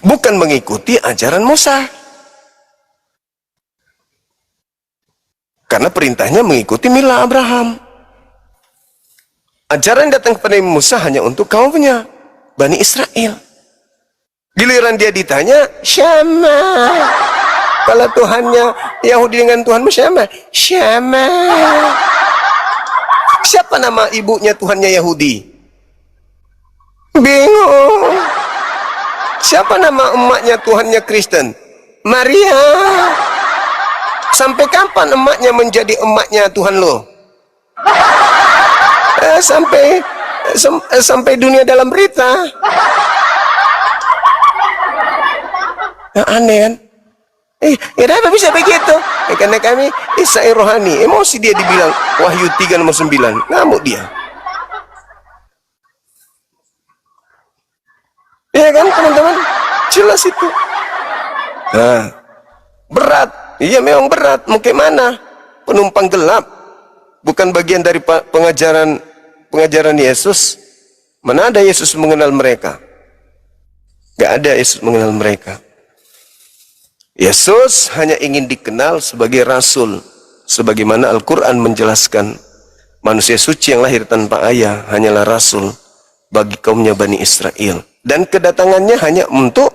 [SPEAKER 1] bukan mengikuti ajaran Musa. Karena perintahnya mengikuti milah Abraham. Ajaran yang datang kepada Musa hanya untuk kaumnya, Bani Israel. Giliran dia ditanya, Syama. Kalau Tuhannya Yahudi dengan Tuhanmu Syama? Syama. Siapa nama ibunya Tuhannya Yahudi? Bingung. Siapa nama emaknya Tuhannya Kristen? Maria. Sampai kapan emaknya menjadi emaknya Tuhan lo? Sampai dunia dalam berita. Nah, aneh kan? Kenapa bisa begitu? Karena kami Isai rohani. Emosi dia dibilang Wahyu 3 nomor 9. Ngamuk dia. Ya kan teman-teman? Jelas itu. Nah, berat. Iya memang berat. Mau ke mana? Penumpang gelap. Bukan bagian dari pengajaran Yesus. Mana ada Yesus mengenal mereka? Gak ada Yesus mengenal mereka. Yesus hanya ingin dikenal sebagai Rasul. Sebagaimana Al-Quran menjelaskan. Manusia suci yang lahir tanpa ayah hanyalah Rasul bagi kaumnya Bani Israel. Dan kedatangannya hanya untuk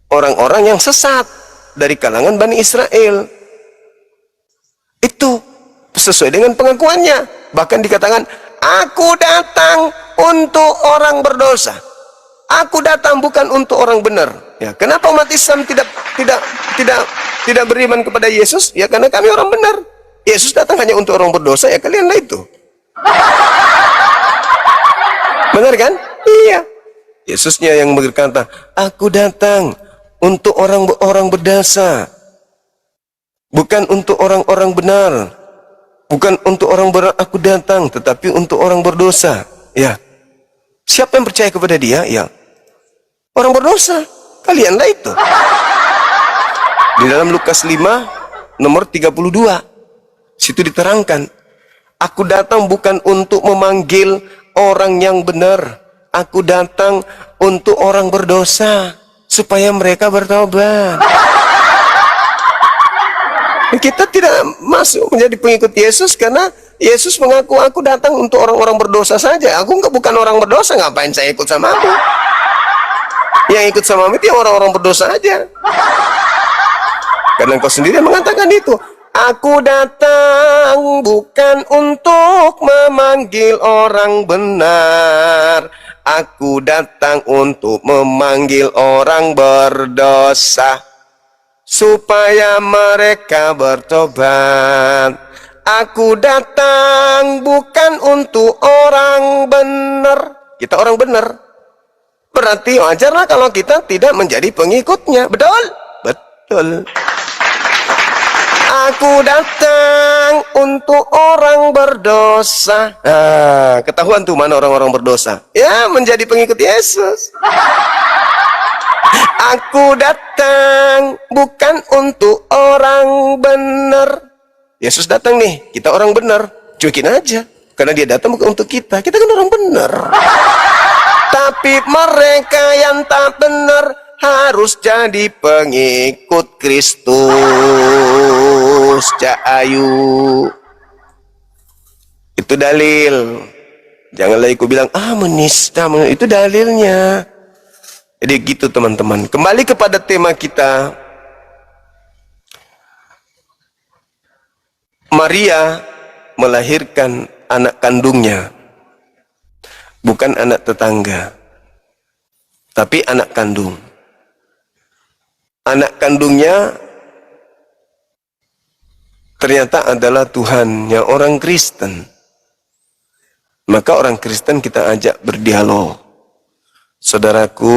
[SPEAKER 1] orang-orang yang sesat dari kalangan Bani Israel. Itu sesuai dengan pengakuannya. Bahkan dikatakan, aku datang untuk orang berdosa. Aku datang bukan untuk orang benar. Ya, kenapa umat Islam tidak beriman kepada Yesus? Ya karena kami orang benar. Yesus datang hanya untuk orang berdosa, ya kalianlah itu. Benar kan? Iya. Yesusnya yang berkata, aku datang untuk orang berdosa, bukan untuk orang-orang benar, bukan untuk orang benar aku datang, tetapi untuk orang berdosa. Ya, siapa yang percaya kepada dia? Ya, orang berdosa. Kalianlah itu. Di dalam Lukas 5 nomor 32, situ diterangkan, aku datang bukan untuk memanggil orang yang benar, aku datang untuk orang berdosa supaya mereka bertobat. Kita tidak masuk menjadi pengikut Yesus karena Yesus mengaku aku datang untuk orang-orang berdosa saja. Aku bukan orang berdosa, ngapain saya ikut samamu? Yang ikut samamu itu orang-orang berdosa aja. Karena engkau sendiri mengatakan itu. Aku datang bukan untuk memanggil orang benar. Aku datang untuk memanggil orang berdosa supaya mereka bertobat. Aku datang bukan untuk orang benar. Kita orang benar. Berarti wajarlah kalau kita tidak menjadi pengikutnya. Betul? Betul. Aku datang untuk orang berdosa. Nah, ketahuan tuh mana orang-orang berdosa. Ya, menjadi pengikut Yesus. Aku datang bukan untuk orang benar. Yesus datang nih, kita orang benar. Cuekin aja. Karena dia datang bukan untuk kita. Kita kan orang benar. Tapi mereka yang tak benar harus jadi pengikut Kristus. Cahayu. Itu dalil. Janganlah ikut bilang, menista. Itu dalilnya. Jadi gitu teman-teman. Kembali kepada tema kita. Maria melahirkan anak kandungnya. Bukan anak tetangga. Tapi anak kandung. Anak kandungnya ternyata adalah Tuhannya orang Kristen. Maka orang Kristen kita ajak berdialog. Saudaraku,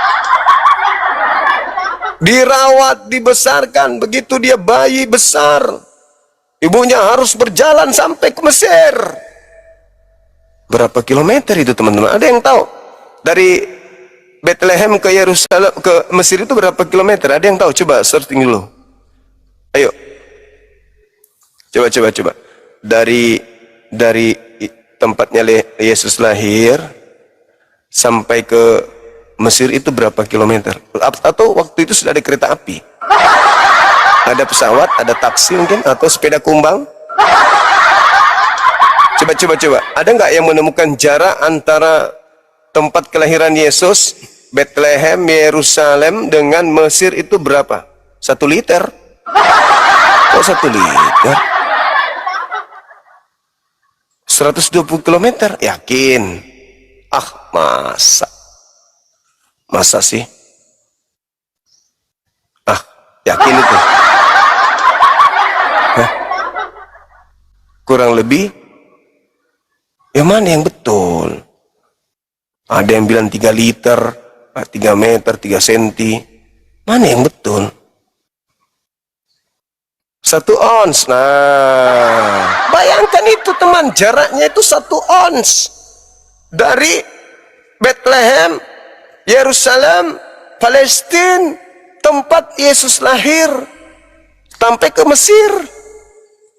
[SPEAKER 1] dirawat, dibesarkan. Begitu dia bayi besar, ibunya harus berjalan sampai ke Mesir. Berapa kilometer itu teman-teman? Ada yang tahu? Dari Bethlehem ke Yerusalem, ke Mesir itu berapa kilometer? Ada yang tahu? Coba searching dulu. Ayo. Coba. Dari tempatnya Yesus lahir sampai ke Mesir itu berapa kilometer? Atau waktu itu sudah ada kereta api? Ada pesawat, ada taksi mungkin, atau sepeda kumbang? Coba. Ada nggak yang menemukan jarak antara tempat kelahiran Yesus, Bethlehem, Yerusalem dengan Mesir itu berapa? 1 liter? Oh, 1 liter? 120 kilometer? Yakin? Ah, masa sih? Ah, yakin itu? Hah? Kurang lebih? Yang mana yang betul? Ada yang bilang 3 liter, 3 meter, 3 senti. Mana yang betul? 1 ons. Nah, bayangkan itu teman, jaraknya itu 1 ons. Dari Bethlehem, Yerusalem, Palestina, tempat Yesus lahir, sampai ke Mesir.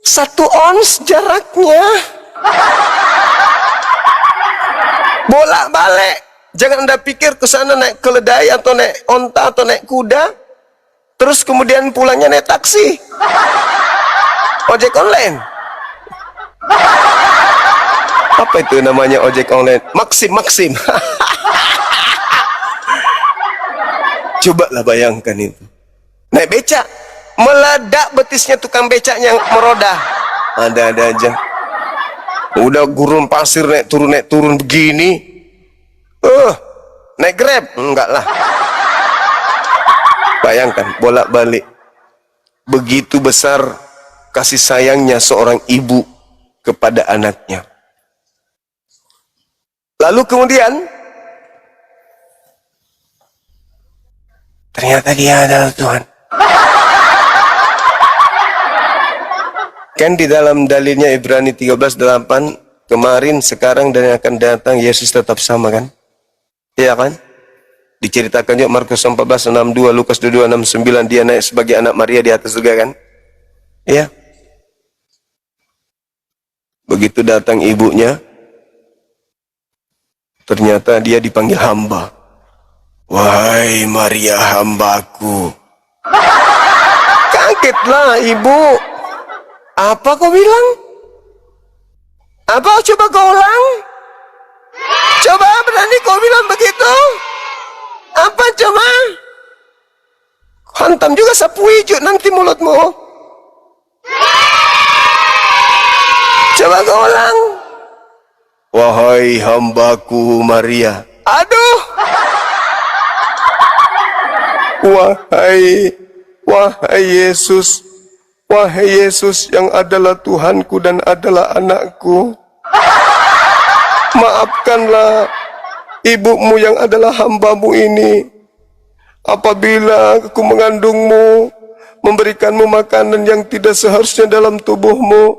[SPEAKER 1] 1 ons jaraknya. Bolak-balik. Jangan Anda pikir ke sana naik keledai atau naik onta atau naik kuda, terus kemudian pulangnya naik taksi, ojek online. Apa itu namanya ojek online? Maxim. Cobalah bayangkan itu. Naik becak, meledak betisnya tukang becaknya merodah. Ada aja. Udah gurun pasir naik turun begini. Naik Grab? Enggak lah. Bayangkan bolak-balik. Begitu besar kasih sayangnya seorang ibu kepada anaknya. Lalu kemudian ternyata dia adalah Tuhan. Kan di dalam dalilnya Ibrani 13:8, kemarin, sekarang, dan yang akan datang, Yesus tetap sama kan? Iya kan? Diceritakan juga Markus 14:62, Lukas 22:69, dia naik sebagai anak Maria di atas surga kan? Iya. Begitu datang ibunya, ternyata dia dipanggil hamba. Wahai Maria, hambaku. Kagetlah ibu. Apa kau bilang? Apa? Coba kau ulang. Coba, berani kau bilang begitu? Apa coba? Hantam juga sapu hijau nanti mulutmu. Coba kau ulang. Wahai hambaku Maria. Aduh. Wahai Yesus. Wahai Yesus yang adalah Tuhanku dan adalah anakku, maafkanlah ibumu yang adalah hambamu ini. Apabila aku mengandungmu, memberikanmu makanan yang tidak seharusnya dalam tubuhmu.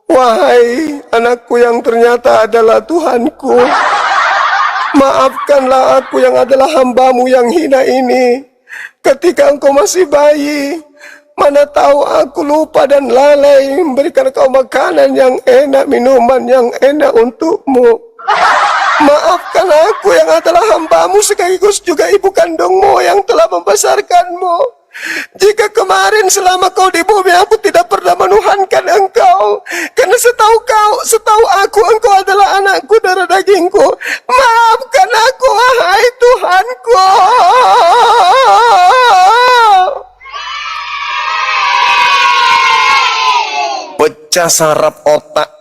[SPEAKER 1] Wahai anakku yang ternyata adalah Tuhanku, maafkanlah aku yang adalah hambamu yang hina ini. Ketika engkau masih bayi, mana tahu aku lupa dan lalai memberikan kau makanan yang enak, minuman yang enak untukmu. Maafkan aku yang adalah hambamu sekaligus juga ibu kandungmu yang telah membesarkanmu. Jika kemarin selama kau di bumi aku tidak pernah menuhankan engkau, karena setahu aku engkau adalah anakku darah dagingku. Maafkan aku, wahai Tuhanku. Pecah saraf otak,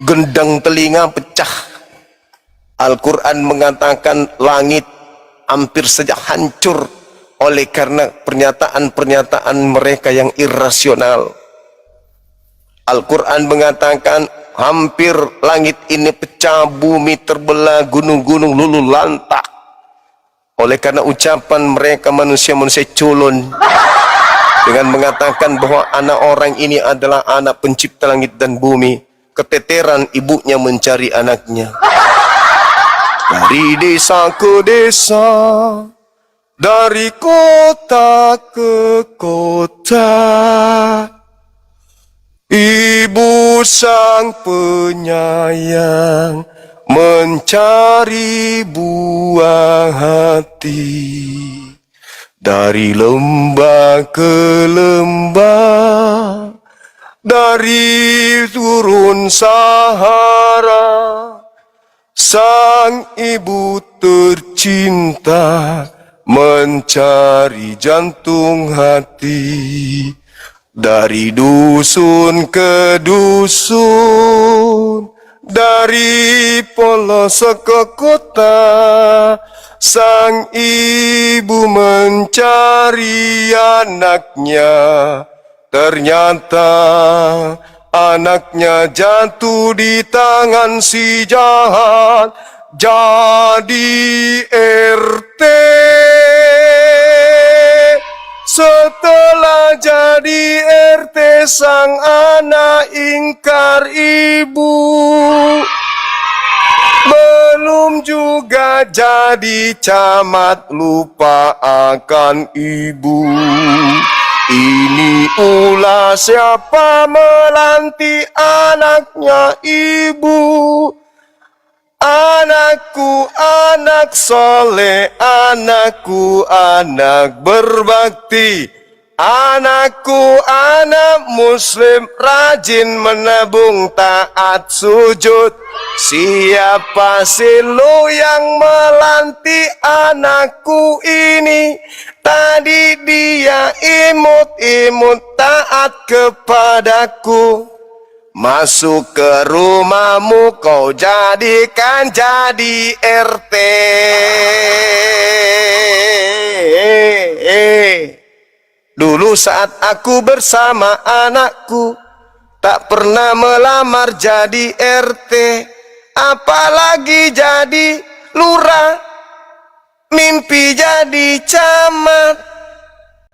[SPEAKER 1] gendang telinga pecah. Al-Quran mengatakan langit hampir saja hancur oleh karena pernyataan-pernyataan mereka yang irasional. Al-Quran mengatakan hampir langit ini pecah, bumi terbelah, gunung-gunung luluh lantak Oleh karena ucapan mereka manusia-manusia culun dengan mengatakan bahwa anak orang ini adalah anak pencipta langit dan bumi, keteteran ibunya mencari anaknya. Dari desa ke desa, dari kota ke kota, ibu sang penyayang mencari buah hati. Dari lembah ke lembah, dari turun Sahara, sang ibu tercinta mencari jantung hati. Dari dusun ke dusun, dari pelosok ke kota, sang ibu mencari anaknya. Ternyata anaknya jatuh di tangan si jahat, jadi RT. Setelah jadi RT, sang anak ingkar ibu. Belum juga jadi camat, lupa akan ibu. Ini ulah siapa melantik anaknya ibu. Anakku anak soleh, anakku anak berbakti, anakku anak muslim rajin menabung taat sujud. Siapa sih lo yang melantik anakku ini? Tadi dia imut-imut taat kepadaku. Masuk ke rumahmu kau jadikan jadi RT. Dulu saat aku bersama anakku, tak pernah melamar jadi RT, apalagi jadi lurah, mimpi jadi camat.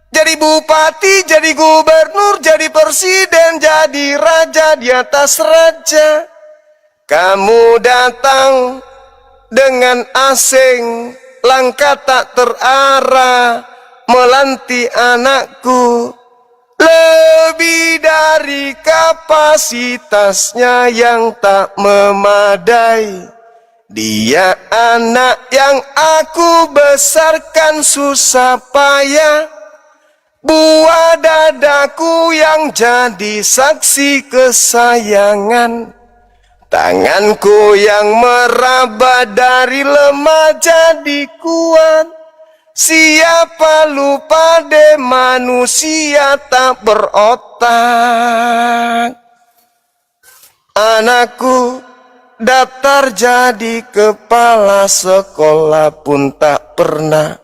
[SPEAKER 1] Jadi bupati, jadi gubernur, jadi presiden, jadi raja di atas raja. Kamu datang dengan asing, langkah tak terarah, melantik anakku. Lebih dari kapasitasnya yang tak memadai. Dia anak yang aku besarkan susah payah. Buah dadaku yang jadi saksi kesayangan. Tanganku yang meraba dari lemah jadi kuat. Siapa lupa deh manusia tak berotak. Anakku daftar jadi kepala sekolah pun tak pernah.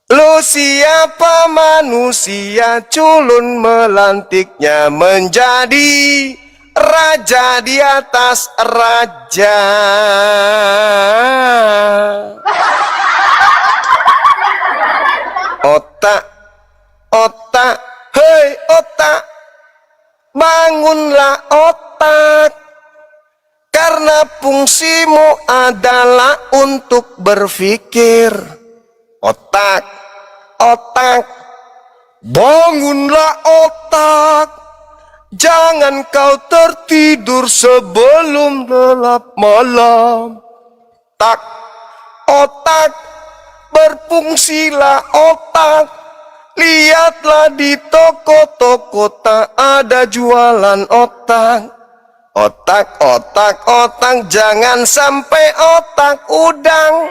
[SPEAKER 1] Lu siapa manusia culun melantiknya menjadi raja di atas raja. Otak, otak, hei otak, bangunlah otak. Karena fungsimu adalah untuk berpikir. Otak, otak, bangunlah otak. Jangan kau tertidur sebelum gelap malam. Tak, otak, berfungsilah otak. Lihatlah di toko-toko tak ada jualan otak. Otak, otak, otak, jangan sampai otak udang.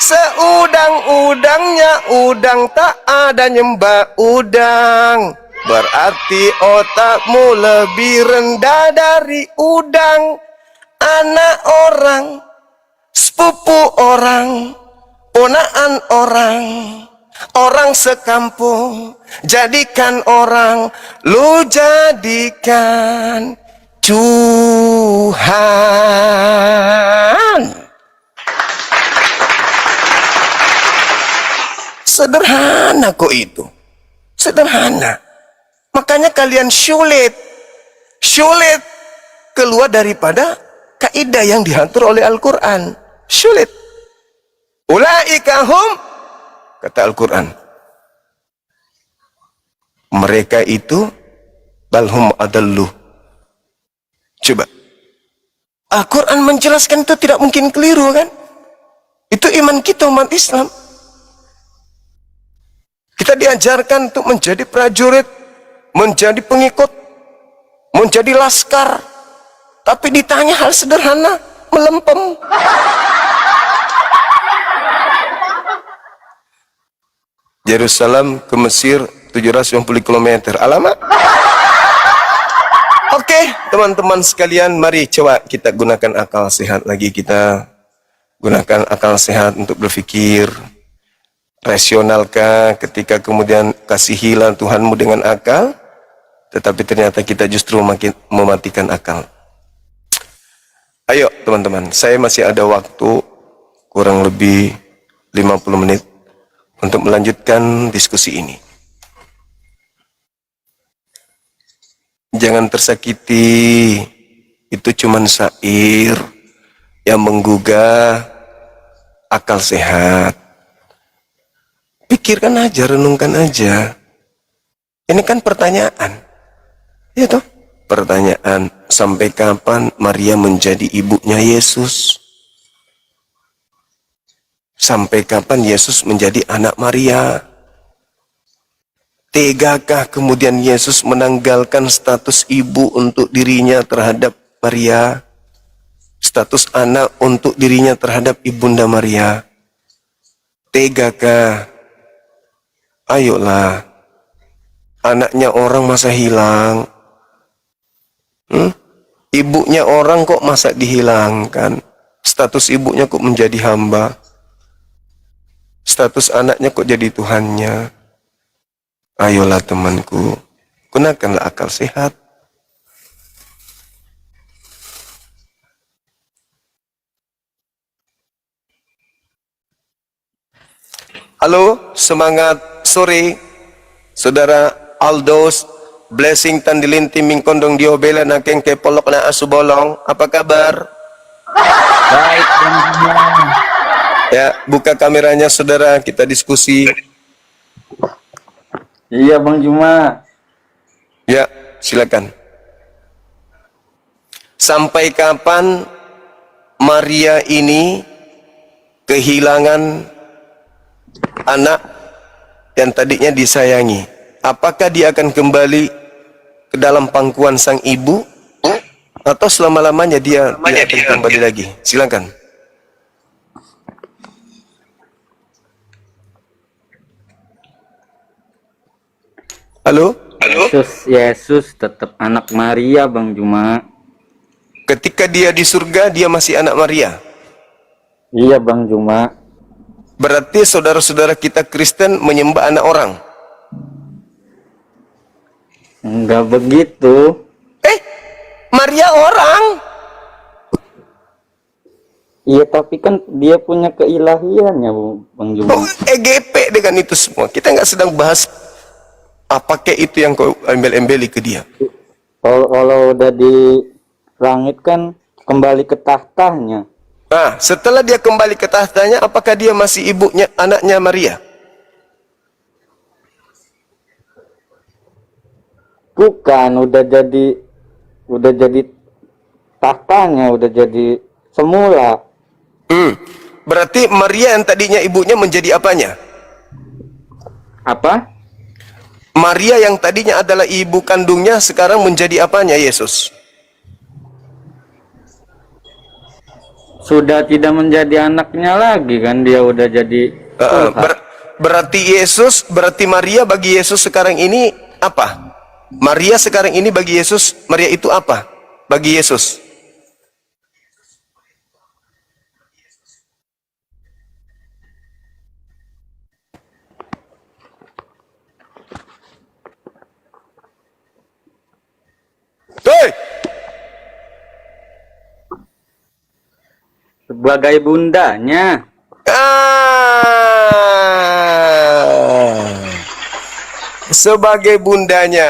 [SPEAKER 1] Seudang-udangnya udang tak ada nyembah udang. Berarti otakmu lebih rendah dari udang. Anak orang, sepupu orang, ponaan orang, orang sekampung. Jadikan orang, lu jadikan Tuhan. Sederhana kok itu. Sederhana. Makanya kalian sulit keluar daripada kaidah yang diatur oleh Al-Quran. Sulit. Ulaika hum, kata Al-Quran, mereka itu balhum adallu. Coba, Al-Quran menjelaskan itu tidak mungkin keliru kan? Itu iman kita umat Islam. Kita diajarkan untuk menjadi prajurit, menjadi pengikut, menjadi laskar. Tapi ditanya hal sederhana, melempem. Yerusalem ke Mesir 750 km. Alamat? Oke, teman-teman sekalian, mari coba kita gunakan akal sehat lagi. Kita gunakan akal sehat untuk berpikir. Rasionalkah ketika kemudian kasihilah Tuhanmu dengan akal, tetapi ternyata kita justru makin mematikan akal. Ayo teman-teman, saya masih ada waktu kurang lebih 50 menit untuk melanjutkan diskusi ini. Jangan tersakiti, itu cuma syair yang menggugah akal sehat. Pikirkan aja, renungkan aja. Ini kan pertanyaan. Ya toh? Pertanyaan, sampai kapan Maria menjadi ibunya Yesus? Sampai kapan Yesus menjadi anak Maria? Tegakah kemudian Yesus menanggalkan status ibu untuk dirinya terhadap Maria? Status anak untuk dirinya terhadap ibunda Maria? Tegakah? Ayolah. Anaknya orang masa hilang? Ibunya orang kok masa dihilangkan? Status ibunya kok menjadi hamba? Status anaknya kok jadi Tuhannya? Ayolah temanku, gunakanlah akal sehat. Halo, semangat sore, saudara Aldos, blessing tandilin timing kondong diobela nakeng kepolok na asubolong. Apa kabar?
[SPEAKER 3] Baik, teman-teman.
[SPEAKER 1] Ya, buka kameranya saudara, kita diskusi.
[SPEAKER 3] Iya, Bang Juma.
[SPEAKER 1] Ya, silakan. Sampai kapan Maria ini kehilangan anak yang tadinya disayangi? Apakah dia akan kembali ke dalam pangkuan sang ibu? Atau selama-lamanya dia tidak akan kembali lagi? Silakan. Halo?
[SPEAKER 3] Yesus tetap anak Maria, Bang Juma.
[SPEAKER 1] Ketika dia di surga, dia masih anak Maria.
[SPEAKER 3] Iya, Bang Juma.
[SPEAKER 1] Berarti saudara-saudara kita Kristen menyembah anak orang.
[SPEAKER 3] Enggak begitu.
[SPEAKER 1] Maria orang.
[SPEAKER 3] Iya, tapi kan dia punya keilahiannya, Bang Juma.
[SPEAKER 1] Oh, EGP dengan itu semua. Kita nggak sedang bahas apakah itu yang kau embel-embeli ke dia.
[SPEAKER 3] Kalau udah di langit kan kembali ke tahtanya.
[SPEAKER 1] Nah, setelah dia kembali ke tahtanya, apakah dia masih ibunya, anaknya Maria?
[SPEAKER 3] Bukan, udah jadi tahtanya, udah jadi semula.
[SPEAKER 1] Berarti Maria yang tadinya ibunya menjadi apanya?
[SPEAKER 3] Apa?
[SPEAKER 1] Maria yang tadinya adalah ibu kandungnya sekarang menjadi apanya Yesus?
[SPEAKER 3] Sudah tidak menjadi anaknya lagi kan, dia udah jadi Tuhan.
[SPEAKER 1] Berarti Yesus, berarti Maria bagi Yesus sekarang ini apa? Maria sekarang ini bagi Yesus, Maria itu apa? Bagi Yesus. Hei!
[SPEAKER 3] Sebagai bundanya.
[SPEAKER 1] sebagai bundanya.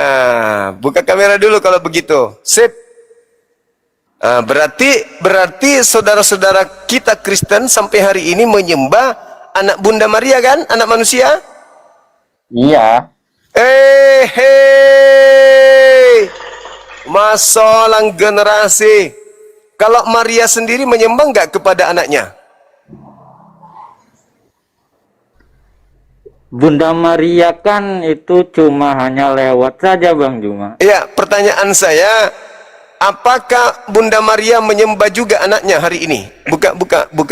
[SPEAKER 1] Buka kamera dulu kalau begitu. Sip. Berarti saudara-saudara kita Kristen sampai hari ini menyembah anak Bunda Maria kan? Anak manusia?
[SPEAKER 3] Iya.
[SPEAKER 1] Hei. Masalah generasi. Kalau Maria sendiri menyembah enggak kepada anaknya?
[SPEAKER 3] Bunda Maria kan itu cuma hanya lewat saja Bang Juma.
[SPEAKER 1] Ya, pertanyaan saya, apakah Bunda Maria menyembah juga anaknya hari ini? Buka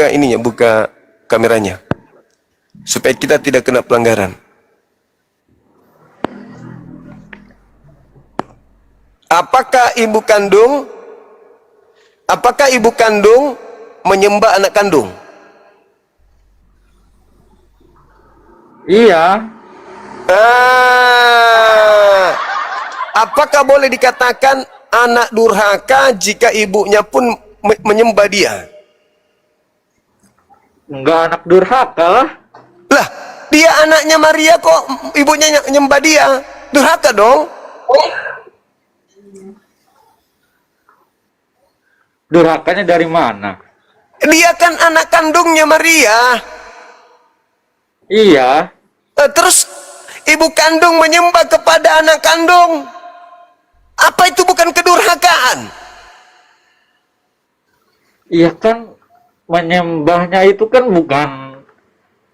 [SPEAKER 1] ininya, buka kameranya. Supaya kita tidak kena pelanggaran. Apakah ibu kandung menyembah anak kandung?
[SPEAKER 3] Iya.
[SPEAKER 1] Apakah boleh dikatakan anak durhaka jika ibunya pun menyembah dia?
[SPEAKER 3] Enggak anak durhaka lah.
[SPEAKER 1] Lah, dia anaknya Maria kok ibunya nyembah dia? Durhaka dong.
[SPEAKER 3] Durhakanya dari mana?
[SPEAKER 1] Dia kan anak kandungnya Maria.
[SPEAKER 3] Iya.
[SPEAKER 1] Terus ibu kandung menyembah kepada anak kandung. Apa itu bukan kedurhakaan?
[SPEAKER 3] Iya kan menyembahnya itu kan bukan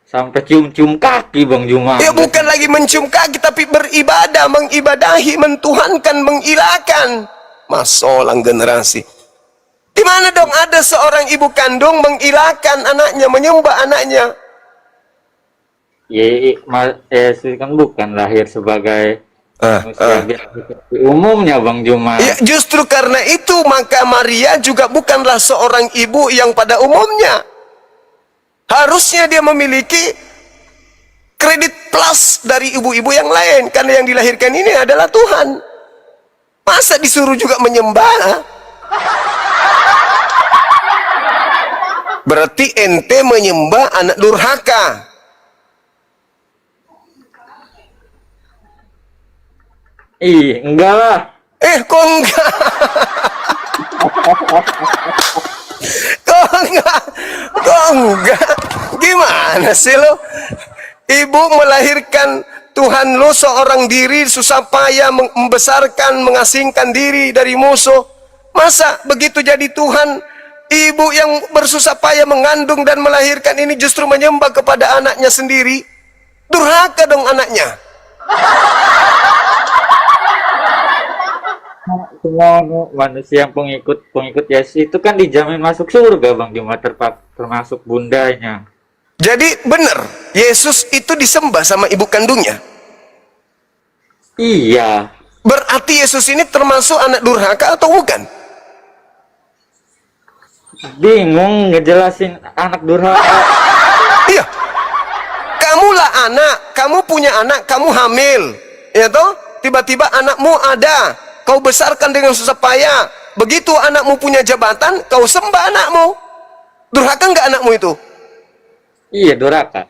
[SPEAKER 3] sampai cium-cium kaki Bang Juma.
[SPEAKER 1] Ya bukan lagi mencium kaki tapi beribadah, mengibadahi, mentuhankan, mengilahkan. Masalah generasi. Di mana dong ada seorang ibu kandung mengilahkan anaknya, menyembah anaknya?
[SPEAKER 3] Yesus kan bukan lahir sebagai manusia biasa seperti umumnya Bang Juma.
[SPEAKER 1] Ya, justru karena itu maka Maria juga bukanlah seorang ibu yang pada umumnya. Harusnya dia memiliki kredit plus dari ibu-ibu yang lain karena yang dilahirkan ini adalah Tuhan. Masa disuruh juga menyembah? Berarti ente menyembah anak durhaka.
[SPEAKER 3] Enggak lah.
[SPEAKER 1] Kok enggak? Kok enggak? Kok enggak? Gimana sih lo? Ibu melahirkan Tuhan lo seorang diri, susah payah membesarkan, mengasingkan diri dari musuh. Masa begitu jadi Tuhan, ibu yang bersusah payah mengandung dan melahirkan ini justru menyembah kepada anaknya sendiri? Durhaka dong anaknya.
[SPEAKER 3] Semua manusia yang pengikut Yesus itu kan dijamin masuk surga Bang Juma, termasuk bundanya.
[SPEAKER 1] Jadi benar, Yesus itu disembah sama ibu kandungnya.
[SPEAKER 3] Iya.
[SPEAKER 1] Berarti Yesus ini termasuk anak durhaka atau bukan?
[SPEAKER 3] Bingung ngejelasin anak durhaka.
[SPEAKER 1] Iya. Kamulah anak, kamu punya anak, kamu hamil. Ya toh? Tiba-tiba anakmu ada. Kau besarkan dengan susah payah. Begitu anakmu punya jabatan, kau sembah anakmu. Durhaka enggak anakmu itu?
[SPEAKER 3] Iya, durhaka.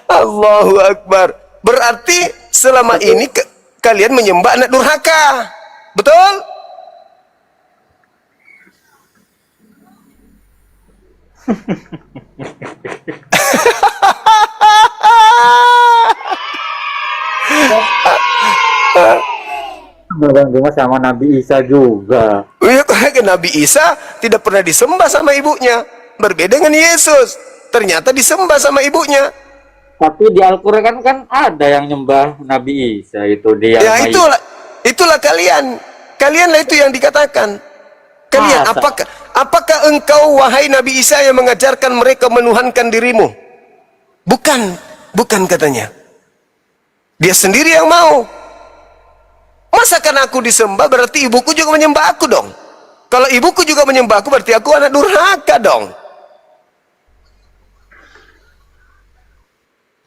[SPEAKER 1] Allahu Akbar. Berarti selama ini kalian menyembah anak durhaka. Betul?
[SPEAKER 3] Bang Juma sama Nabi Isa juga.
[SPEAKER 1] Ya, Nabi Isa tidak pernah disembah sama ibunya. Berbeda dengan Yesus. Ternyata disembah sama ibunya.
[SPEAKER 3] Tapi di Al-Quran kan ada yang nyembah Nabi Isa itu dia.
[SPEAKER 1] Ya itulah kalian. Kalianlah itu yang dikatakan. Kalian apakah engkau wahai Nabi Isa yang mengajarkan mereka menuhankan dirimu? Bukan katanya. Dia sendiri yang mau. Masa karena aku disembah berarti ibuku juga menyembah aku dong? Kalau ibuku juga menyembah aku berarti aku anak durhaka dong.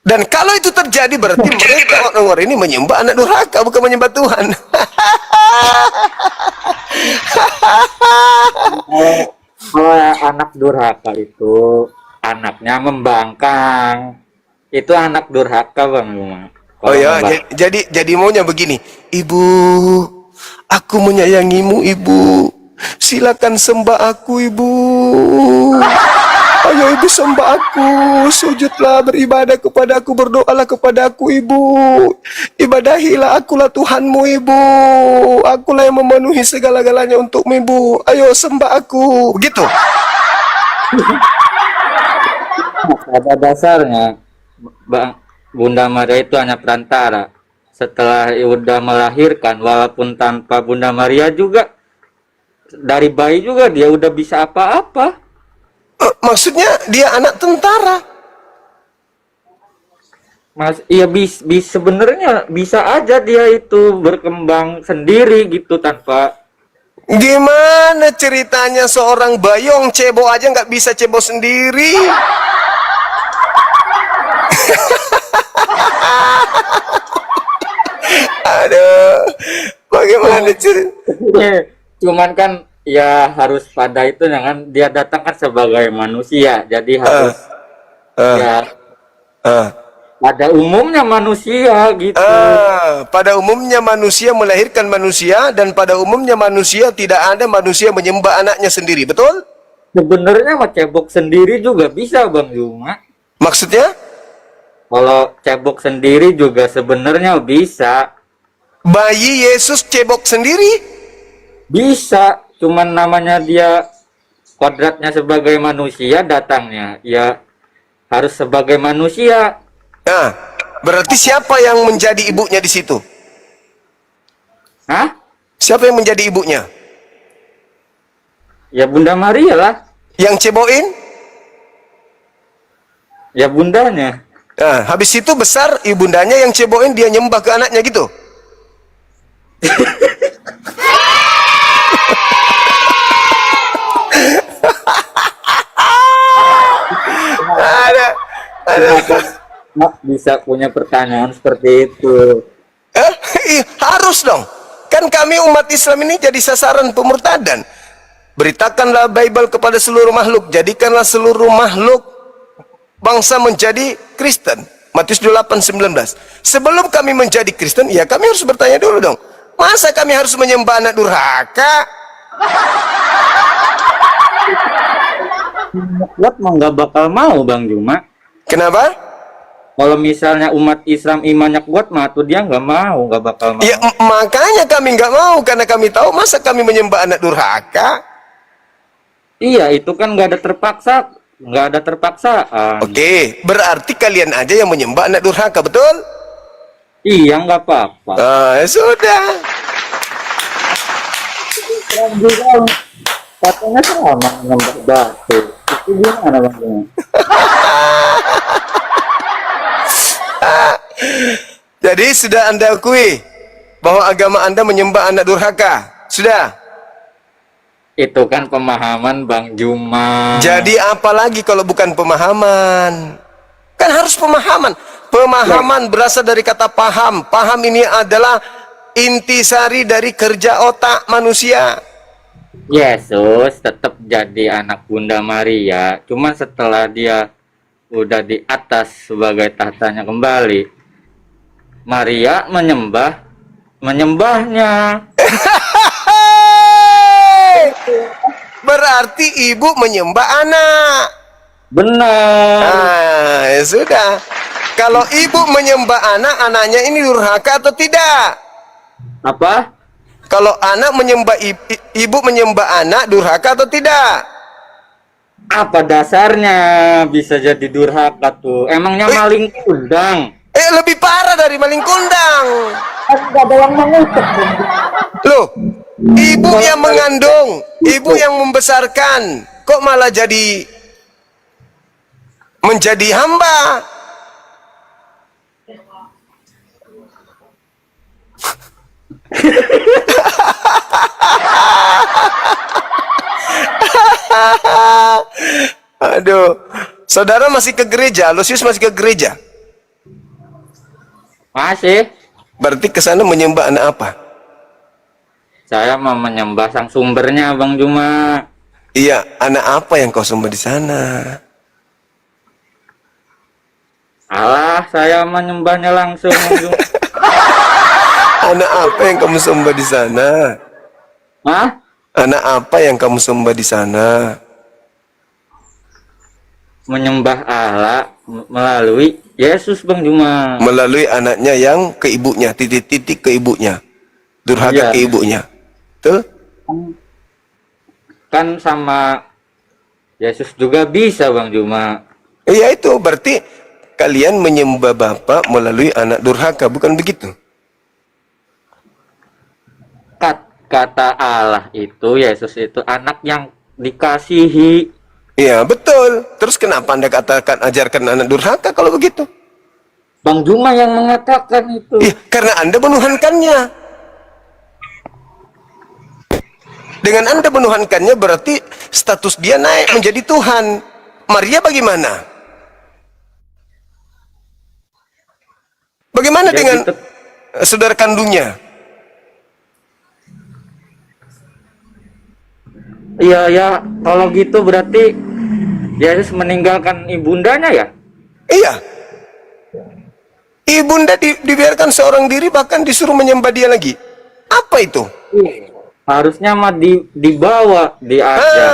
[SPEAKER 1] Dan kalau itu terjadi berarti mereka orang-orang ini menyembah anak durhaka bukan menyembah Tuhan.
[SPEAKER 3] Kalau anak durhaka itu anaknya membangkang. Itu anak durhaka Bang Yuma.
[SPEAKER 1] Oh
[SPEAKER 3] Kalau
[SPEAKER 1] ya,
[SPEAKER 3] membangkang.
[SPEAKER 1] jadi maunya begini. Ibu, aku menyayangimu, Ibu. Silakan sembah aku, Ibu. Ayo Ibu sembah aku, sujudlah, beribadah kepada aku, berdoalah kepada aku, Ibu. Ibadahilah, akulah Tuhanmu, Ibu. Akulah yang memenuhi segala-galanya untukmu, Ibu. Ayo sembah aku. Begitu.
[SPEAKER 3] Pada dasarnya Bunda Maria itu hanya perantara. Setelah udah melahirkan, walaupun tanpa Bunda Maria juga, dari bayi juga dia udah bisa apa-apa.
[SPEAKER 1] Maksudnya dia anak tentara.
[SPEAKER 3] Mas, iya sebenarnya bisa aja dia itu berkembang sendiri gitu tanpa.
[SPEAKER 1] Gimana ceritanya seorang bayong cebok aja nggak bisa cebok sendiri? Aduh, bagaimana ceritanya?
[SPEAKER 3] Cuman kan ya harus pada itu jangan dia datang kan sebagai manusia, jadi harus ya pada umumnya manusia gitu.
[SPEAKER 1] Pada umumnya manusia melahirkan manusia, dan pada umumnya manusia tidak ada manusia menyembah anaknya sendiri, betul?
[SPEAKER 3] Sebenarnya mah cebok sendiri juga bisa Bang Yuma.
[SPEAKER 1] Maksudnya?
[SPEAKER 3] Kalau cebok sendiri juga sebenarnya bisa.
[SPEAKER 1] Bayi Yesus cebok sendiri?
[SPEAKER 3] Bisa, cuman namanya dia kodratnya sebagai manusia, datangnya ya harus sebagai manusia.
[SPEAKER 1] Nah, berarti siapa yang menjadi ibunya di situ?
[SPEAKER 3] Hah?
[SPEAKER 1] Siapa yang menjadi ibunya?
[SPEAKER 3] Ya Bunda Maria lah.
[SPEAKER 1] Yang cebokin?
[SPEAKER 3] Ya bundanya.
[SPEAKER 1] Nah, habis itu besar ibundanya yang cebokin, dia nyembah ke anaknya gitu.
[SPEAKER 3] Bisa punya pertanyaan seperti itu.
[SPEAKER 1] Harus dong. Kan kami umat Islam ini jadi sasaran pemurtadan. Beritakanlah Bible kepada seluruh makhluk, jadikanlah seluruh makhluk bangsa menjadi Kristen. Matius 28:19. Sebelum kami menjadi Kristen, ya kami harus bertanya dulu dong. Masa kami harus menyembah anak durhaka?
[SPEAKER 3] Kuat mah nggak bakal mau Bang Juma.
[SPEAKER 1] Kenapa?
[SPEAKER 3] Kalau misalnya umat Islam imannya kuat mah tuh dia nggak mau, nggak bakal mau.
[SPEAKER 1] Ya makanya kami nggak mau, karena kami tahu masa kami menyembah anak durhaka.
[SPEAKER 3] Iya, itu kan nggak ada terpaksaan.
[SPEAKER 1] Oke, berarti kalian aja yang menyembah anak durhaka, betul?
[SPEAKER 3] Iya, nggak apa-apa.
[SPEAKER 1] Ya sudah.
[SPEAKER 3] Katanya sama ngembak batu. Itu gimana Bang Juma?
[SPEAKER 1] Jadi sudah Anda akui bahwa agama Anda menyembah anak durhaka? Sudah?
[SPEAKER 3] Itu kan pemahaman Bang Juma.
[SPEAKER 1] Jadi apa lagi kalau bukan pemahaman? Kan harus pemahaman. Pemahaman berasal dari kata paham. Paham ini adalah intisari dari kerja otak manusia.
[SPEAKER 3] Yesus tetap jadi anak Bunda Maria. Cuma setelah dia udah di atas sebagai tahtanya kembali, Maria menyembahnya.
[SPEAKER 1] Berarti ibu menyembah anak.
[SPEAKER 3] Benar.
[SPEAKER 1] Nah, ya sudah. Kalau ibu menyembah anak, anaknya ini durhaka atau tidak?
[SPEAKER 3] Apa?
[SPEAKER 1] Kalau anak menyembah ibu menyembah anak, durhaka atau tidak?
[SPEAKER 3] Apa dasarnya bisa jadi durhaka tuh? Emangnya maling kundang?
[SPEAKER 1] Lebih parah dari maling kundang.
[SPEAKER 3] Enggak ada yang mengutuk.
[SPEAKER 1] Loh, ibu yang mengandung, ibu yang membesarkan, kok malah menjadi hamba? Aduh, saudara masih ke gereja, Lusius masih ke gereja.
[SPEAKER 3] Masih.
[SPEAKER 1] Berarti ke sana menyembah anak apa?
[SPEAKER 3] Saya mau menyembah sang sumbernya, Bang Juma.
[SPEAKER 1] Iya, anak apa yang kau sembah di sana?
[SPEAKER 3] Allah, saya menyembahnya langsung, Bang Juma.
[SPEAKER 1] Anak apa yang kamu sembah di sana?
[SPEAKER 3] Hah?
[SPEAKER 1] Anak apa yang kamu sembah di sana?
[SPEAKER 3] Menyembah Allah melalui Yesus, Bang Juma.
[SPEAKER 1] Melalui anaknya yang ke ibunya, titik-titik ke ibunya. Durhaka
[SPEAKER 3] Iya.
[SPEAKER 1] ke ibunya. Betul?
[SPEAKER 3] Kan sama Yesus juga bisa, Bang Juma.
[SPEAKER 1] Iya itu, berarti kalian menyembah Bapa melalui anak durhaka, bukan begitu?
[SPEAKER 3] Kata Allah itu, Yesus itu anak yang dikasihi.
[SPEAKER 1] Iya, betul. Terus kenapa Anda katakan ajarkan anak durhaka kalau begitu?
[SPEAKER 3] Bang Juma yang mengatakan itu.
[SPEAKER 1] Iya, karena Anda menuhankannya. Dengan Anda menuhankannya berarti status dia naik menjadi Tuhan. Maria bagaimana? Bagaimana
[SPEAKER 3] Ya,
[SPEAKER 1] dengan
[SPEAKER 3] gitu.
[SPEAKER 1] saudara kandungnya?
[SPEAKER 3] Iya ya, kalau gitu berarti Yesus meninggalkan ibundanya ya?
[SPEAKER 1] Iya. Ibunda dibiarkan seorang diri, bahkan disuruh menyembah dia lagi. Apa itu?
[SPEAKER 3] Harusnya mah dibawa, diajak.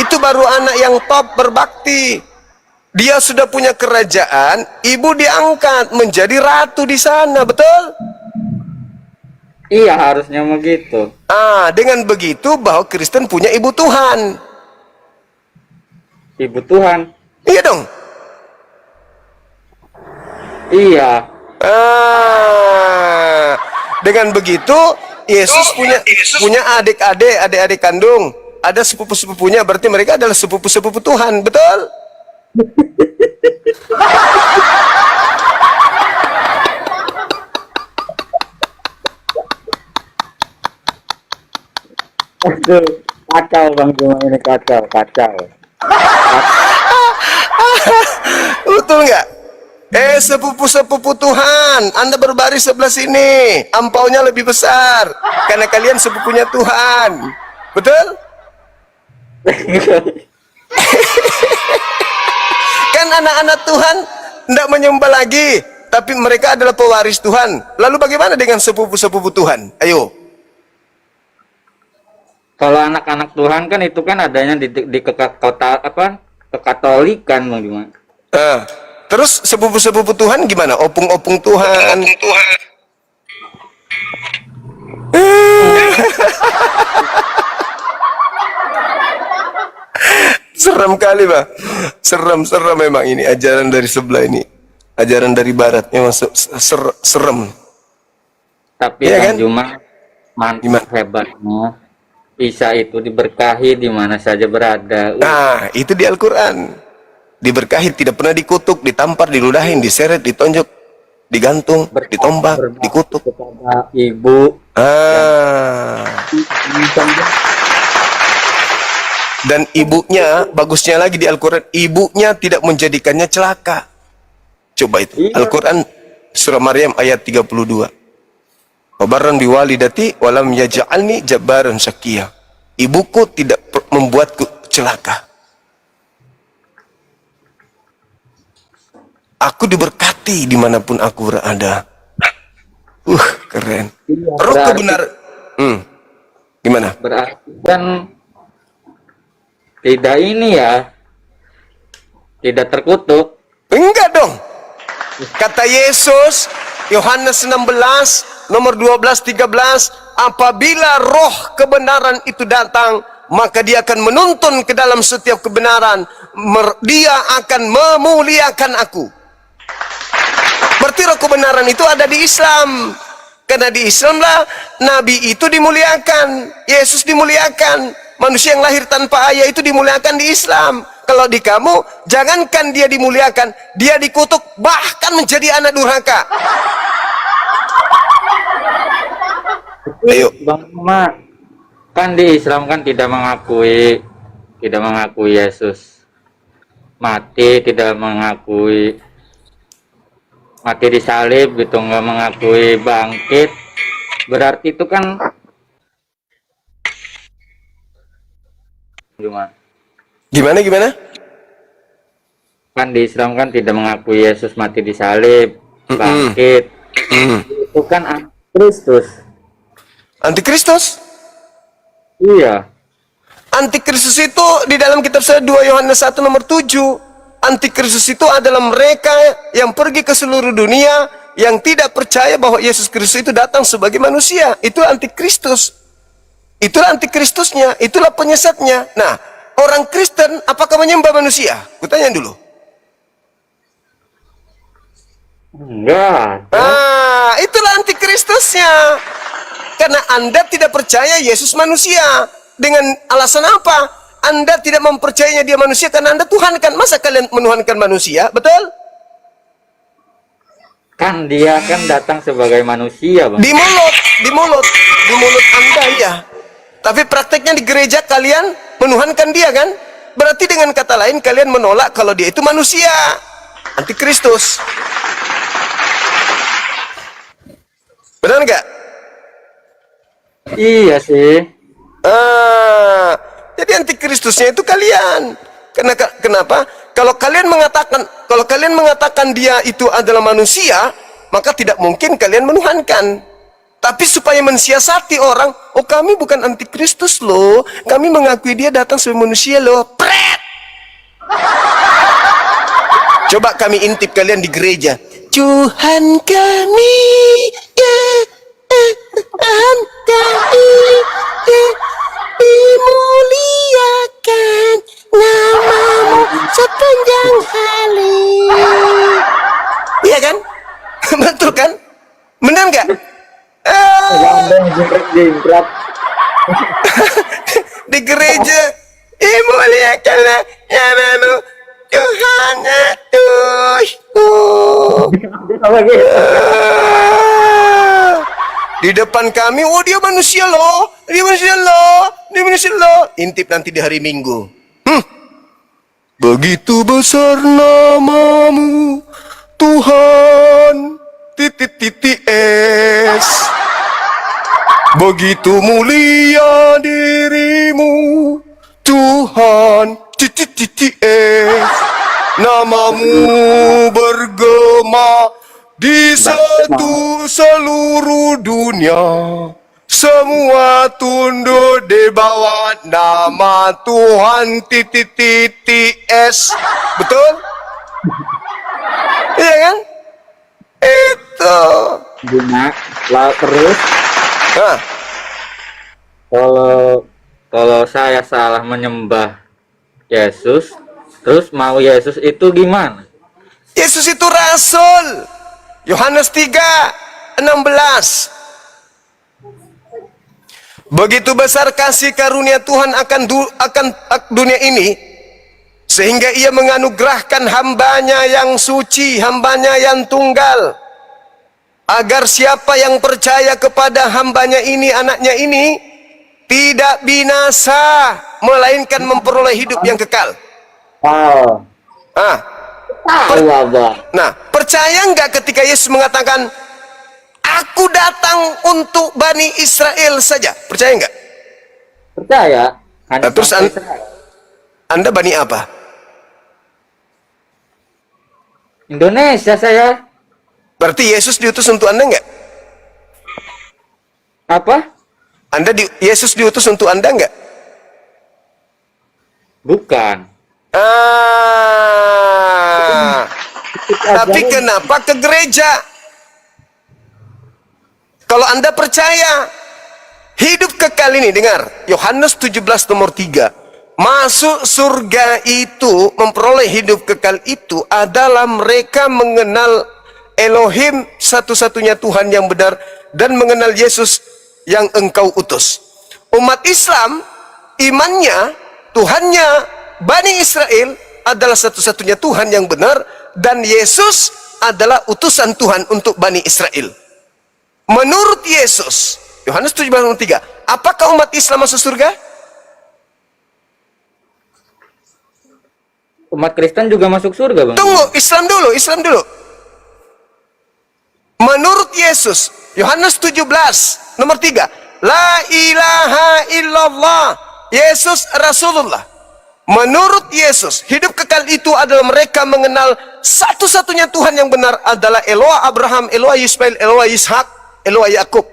[SPEAKER 1] Itu baru anak yang top berbakti. Dia sudah punya kerajaan, ibu diangkat menjadi ratu di sana, betul?
[SPEAKER 3] Iya, harusnya mah gitu.
[SPEAKER 1] Dengan begitu bahwa Kristen punya ibu Tuhan.
[SPEAKER 3] Ibu Tuhan.
[SPEAKER 1] Iya dong.
[SPEAKER 3] Iya.
[SPEAKER 1] Dengan begitu Yesus punya adik-adik kandung, ada sepupu-sepupunya, berarti mereka adalah sepupu-sepupu Tuhan, betul?
[SPEAKER 3] Aduh, kacau Bang Juma ini, kacau.
[SPEAKER 1] Betul nggak? Sepupu-sepupu Tuhan, Anda berbaris sebelah sini, ampaunya lebih besar, karena kalian sepupunya Tuhan, betul? Kan anak-anak Tuhan tidak menyembah lagi, tapi mereka adalah pewaris Tuhan. Lalu bagaimana dengan sepupu-sepupu Tuhan? Ayo.
[SPEAKER 3] Kalau anak-anak Tuhan kan itu kan adanya di kota apa? Kekatolikan Bang Juma.
[SPEAKER 1] Terus sepupu-sepupu Tuhan gimana? Opung-opung Tuhan. Seram kali, Pak. Seram memang ini ajaran dari sebelah ini. Ajaran dari barat memang serem.
[SPEAKER 3] Tapi
[SPEAKER 1] Iya
[SPEAKER 3] Bang
[SPEAKER 1] kan?
[SPEAKER 3] Juma mantap, hebatnya. Isa itu diberkahi di mana saja berada.
[SPEAKER 1] Itu di Al-Quran. Diberkahi, tidak pernah dikutuk, ditampar, diludahin, diseret, ditonjok, digantung, ditombak, dikutuk.
[SPEAKER 3] Kepada ibu.
[SPEAKER 1] Dan ibunya, bagusnya lagi di Al-Quran, ibunya tidak menjadikannya celaka. Coba itu.
[SPEAKER 3] Iya.
[SPEAKER 1] Al-Quran surah Maryam ayat 32. Wabarran biwalidati walam yaj'alni jabbaran syaqiyya. Ibuku tidak membuatku celaka. Aku diberkati dimanapun aku berada. Keren.
[SPEAKER 3] Iya,
[SPEAKER 1] Roh kebenaran. Gimana?
[SPEAKER 3] Berarti kan tidak ini ya, tidak terkutuk.
[SPEAKER 1] Enggak dong. Kata Yesus, Yohanes 16, nomor 12-13, apabila roh kebenaran itu datang, maka dia akan menuntun ke dalam setiap kebenaran. Dia akan memuliakan aku. Berarti roh kebenaran itu ada di Islam. Karena di Islam lah Nabi itu dimuliakan, Yesus dimuliakan, manusia yang lahir tanpa ayah itu dimuliakan di Islam. Kalau di kamu, jangankan dia dimuliakan, dia dikutuk, bahkan menjadi anak durhaka. Ayo.
[SPEAKER 3] Bang Juma, kan di Islam kan tidak mengakui Yesus mati, tidak mengakui mati disalib gitu, nggak mengakui bangkit. Berarti itu kan gimana?
[SPEAKER 1] Gimana?
[SPEAKER 3] Kan di Islam kan tidak mengakui Yesus mati di salib, bangkit. Itu kan Kristus.
[SPEAKER 1] Antikristus?
[SPEAKER 3] Iya.
[SPEAKER 1] Antikristus itu di dalam kitab saya 2 Yohanes 1 nomor 7. Antikristus itu adalah mereka yang pergi ke seluruh dunia yang tidak percaya bahwa Yesus Kristus itu datang sebagai manusia. Itu antikristus. Itulah antikristusnya, itulah penyesatnya. Nah, orang Kristen apakah menyembah manusia? Kutanya dulu.
[SPEAKER 3] Enggak.
[SPEAKER 1] Itulah antikristusnya. Karena Anda tidak percaya Yesus manusia. Dengan alasan apa? Anda tidak mempercayainya dia manusia karena Anda Tuhan kan. Masa kalian menuhankan manusia? Betul?
[SPEAKER 3] Kan dia kan datang sebagai manusia, Bang.
[SPEAKER 1] Di mulut Anda ya. Tapi prakteknya di gereja kalian menuhankan dia kan? Berarti dengan kata lain kalian menolak kalau dia itu manusia. Antikristus. Benar nggak?
[SPEAKER 3] Iya sih.
[SPEAKER 1] Jadi antikristusnya itu kalian. Kenapa? Kalau kalian mengatakan dia itu adalah manusia, maka tidak mungkin kalian menuhankan. Tapi supaya mensiasati orang, oh kami bukan antikristus loh, kami mengakui dia datang sebagai manusia loh. Pret! Coba kami intip kalian di gereja. Tuhan kami, ya Tuhan kami, ya dimuliakan namamu sepanjang hari. Iya kan? Betul kan? Benar nggak? Di gereja dimuliakanlah namamu Tuhan Yesusku. Di depan kami, oh dia manusia loh, dia manusia loh, dia manusia loh. Intip nanti di hari Minggu. Begitu besar namamu Tuhan S. Begitu mulia dirimu Tuhan S. Namamu bergema di seluruh dunia. Semua tunduk di bawah nama Tuhan S. Betul? Iya kan? Itu.
[SPEAKER 3] Guna, terus kalau saya salah menyembah Yesus, terus mau Yesus itu gimana?
[SPEAKER 1] Yesus itu rasul. Yohanes 3:16. Begitu besar kasih karunia Tuhan akan dunia ini, sehingga ia menganugerahkan hambanya yang suci, hambanya yang tunggal, agar siapa yang percaya kepada hambanya ini, anaknya ini, tidak binasa, melainkan memperoleh hidup yang kekal. Nah, percaya nggak ketika Yesus mengatakan, aku datang untuk Bani Israel saja? Percaya nggak?
[SPEAKER 3] Percaya.
[SPEAKER 1] Nah, terus Anda Bani apa?
[SPEAKER 3] Indonesia saya.
[SPEAKER 1] Berarti Yesus diutus untuk Anda nggak?
[SPEAKER 3] Apa?
[SPEAKER 1] Yesus diutus untuk Anda nggak?
[SPEAKER 3] Bukan.
[SPEAKER 1] Tapi kenapa ke gereja? Kalau Anda percaya hidup kekal ini, dengar Yohanes 17 nomor 3. Masuk surga itu, memperoleh hidup kekal itu adalah mereka mengenal Elohim, satu-satunya Tuhan yang benar, dan mengenal Yesus yang engkau utus. Umat Islam imannya, Tuhannya Bani Israel adalah satu-satunya Tuhan yang benar, dan Yesus adalah utusan Tuhan untuk Bani Israel. Menurut Yesus, Yohanes 17:3, apakah umat Islam masuk surga?
[SPEAKER 3] Umat Kristen juga masuk surga, Bang.
[SPEAKER 1] Tunggu, Islam dulu. Menurut Yesus, Yohanes 17 nomor 3. La ilaha illallah. Yesus Rasulullah. Menurut Yesus, hidup kekal itu adalah mereka mengenal satu-satunya Tuhan yang benar adalah Eloah Abraham, Eloah Ismail, Eloah Ishak, Eloah Yakub.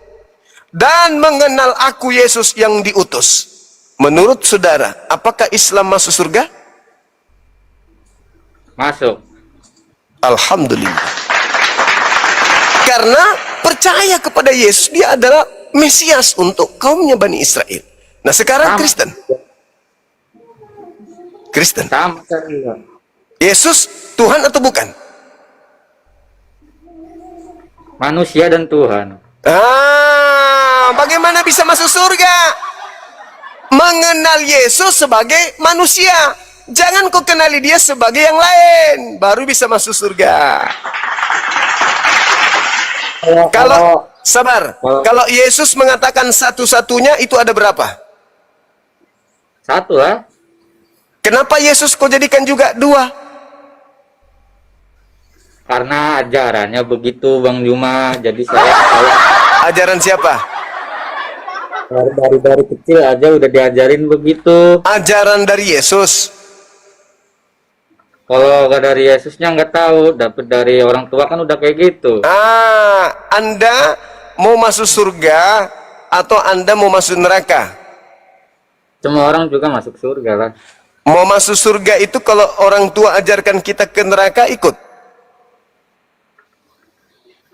[SPEAKER 1] Dan mengenal aku Yesus yang diutus. Menurut saudara, apakah Islam masuk surga?
[SPEAKER 3] Masuk.
[SPEAKER 1] Alhamdulillah. Karena percaya kepada Yesus, dia adalah Mesias untuk kaumnya Bani Israel. Nah sekarang
[SPEAKER 3] Sama.
[SPEAKER 1] Kristen.
[SPEAKER 3] Sama juga.
[SPEAKER 1] Yesus Tuhan atau bukan?
[SPEAKER 3] Manusia dan Tuhan.
[SPEAKER 1] Bagaimana bisa masuk surga? Mengenal Yesus sebagai manusia. Jangan kau kenali dia sebagai yang lain, baru bisa masuk surga. Kalau sabar, kalau Yesus mengatakan satu-satunya, itu ada berapa?
[SPEAKER 3] Satu lah.
[SPEAKER 1] Kenapa Yesus kau jadikan juga dua?
[SPEAKER 3] Karena ajarannya begitu Bang Juma. Jadi saya
[SPEAKER 1] Ajaran siapa?
[SPEAKER 3] dari kecil aja udah diajarin begitu.
[SPEAKER 1] Ajaran dari Yesus.
[SPEAKER 3] Kalau nggak dari Yesusnya nggak tahu. Dapat dari orang tua kan udah kayak gitu.
[SPEAKER 1] Anda mau masuk surga atau Anda mau masuk neraka?
[SPEAKER 3] Semua orang juga masuk surga lah.
[SPEAKER 1] Mau masuk surga itu kalau orang tua ajarkan kita ke neraka, ikut.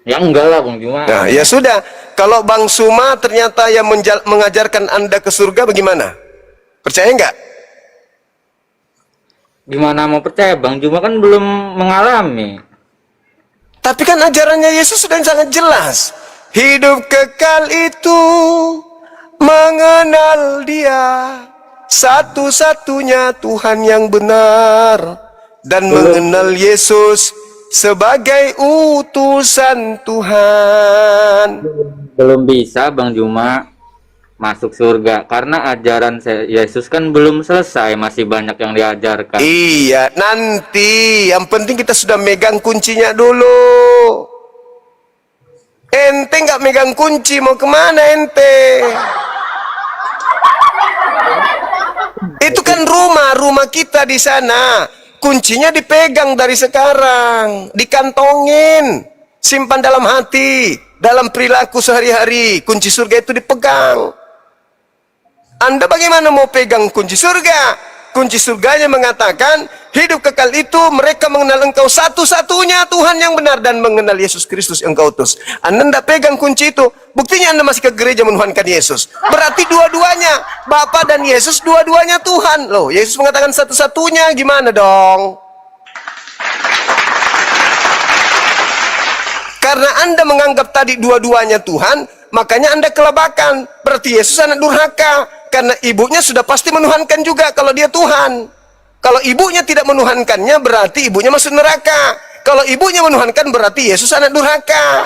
[SPEAKER 3] Ya enggak lah Bang Juma.
[SPEAKER 1] Nah, ya sudah. Kalau Bang Suma ternyata yang mengajarkan Anda ke surga, bagaimana? Percaya nggak?
[SPEAKER 3] Gimana mau percaya? Bang Juma kan belum mengalami.
[SPEAKER 1] Tapi kan ajarannya Yesus sudah sangat jelas. Hidup kekal itu mengenal dia, satu-satunya Tuhan yang benar, dan mengenal Yesus sebagai utusan Tuhan.
[SPEAKER 3] Belum bisa Bang Juma masuk surga karena ajaran Yesus kan belum selesai, masih banyak yang diajarkan.
[SPEAKER 1] Iya, nanti yang penting kita sudah megang kuncinya dulu. Ente nggak megang kunci, mau kemana ente? Itu kan rumah kita di sana. Kuncinya dipegang dari sekarang, dikantongin, simpan dalam hati, dalam perilaku sehari-hari. Kunci surga itu dipegang. Anda bagaimana mau pegang kunci surga? Kunci surganya mengatakan, hidup kekal itu mereka mengenal engkau satu-satunya Tuhan yang benar dan mengenal Yesus Kristus yang kau utus. Anda tidak pegang kunci itu, buktinya Anda masih ke gereja menuhankan Yesus. Berarti dua-duanya, Bapa dan Yesus, dua-duanya Tuhan. Loh, Yesus mengatakan satu-satunya, gimana dong? Karena Anda menganggap tadi dua-duanya Tuhan, makanya Anda kelabakan. Berarti Yesus anak durhaka. Karena ibunya sudah pasti menuhankan juga kalau dia Tuhan. Kalau ibunya tidak menuhankannya, berarti ibunya masuk neraka. Kalau ibunya menuhankan, berarti Yesus anak durhaka.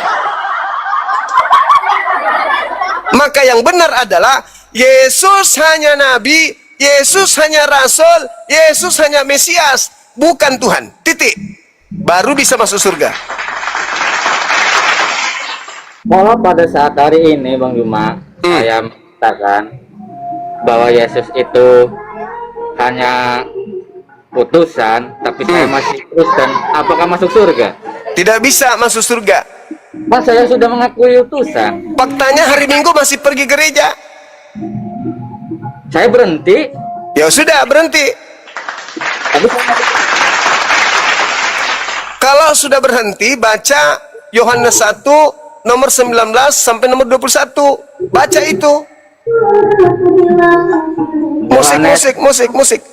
[SPEAKER 1] Maka yang benar adalah Yesus hanya nabi, Yesus hanya rasul, Yesus hanya Mesias, bukan Tuhan. Titik. Baru bisa masuk surga.
[SPEAKER 3] Kalau pada saat hari ini Bang Juma, saya mengatakan bahwa Yesus itu hanya utusan, tapi saya masih Kristen, apakah masuk surga?
[SPEAKER 1] Tidak bisa masuk surga.
[SPEAKER 3] Mas, saya sudah mengakui utusan.
[SPEAKER 1] Faktanya hari Minggu masih pergi gereja.
[SPEAKER 3] Saya berhenti.
[SPEAKER 1] Ya sudah, berhenti.
[SPEAKER 3] Tapi saya
[SPEAKER 1] Kalau sudah berhenti, baca Yohanes 1 nomor 19 sampai nomor 21. Baca itu. Musik.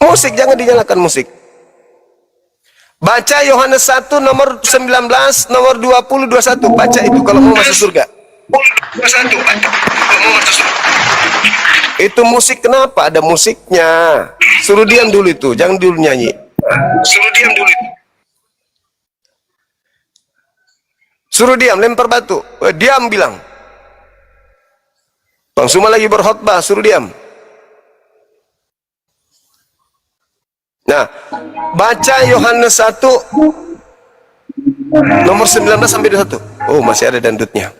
[SPEAKER 1] Musik, jangan dinyalakan musik. Baca Yohanes 1 nomor 19, nomor 20, 21. Baca itu kalau mau masuk surga. Itu musik kenapa? Ada musiknya. Suruh diam dulu itu, jangan dulu nyanyi. Suruh diam, lempar batu. Diam bilang. Bang Suma lagi berkhotbah, suruh diam. Nah, baca Yohanes 1 Nomor 19 sampai 21. Oh, masih ada dandutnya.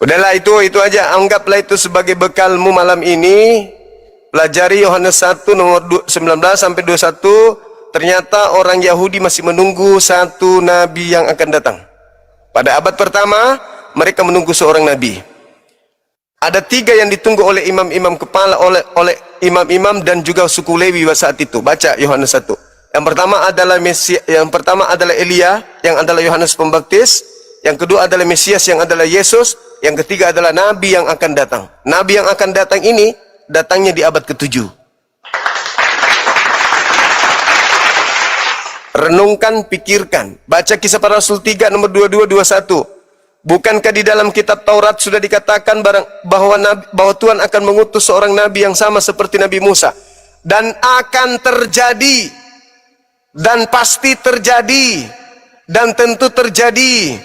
[SPEAKER 1] Udahlah, itu aja. Anggaplah itu sebagai bekalmu malam ini. Pelajari Yohanes 1 nomor 19 sampai 21. Ternyata orang Yahudi masih menunggu satu nabi yang akan datang. Pada abad pertama, mereka menunggu seorang nabi. Ada 3 yang ditunggu oleh imam-imam kepala, oleh imam-imam dan juga suku Lewi saat itu. Baca Yohanes 1. Yang pertama adalah Elia, yang adalah Yohanes Pembaptis. Yang kedua adalah Mesias, yang adalah Yesus. Yang ketiga adalah nabi yang akan datang. Nabi yang akan datang ini datangnya di abad ke-7. Renungkan, pikirkan. Baca Kisah Para Rasul 3 nomor 22-21. Bukankah di dalam kitab Taurat sudah dikatakan bahwa Tuhan akan mengutus seorang nabi yang sama seperti Nabi Musa, dan akan terjadi, dan pasti terjadi, dan tentu terjadi,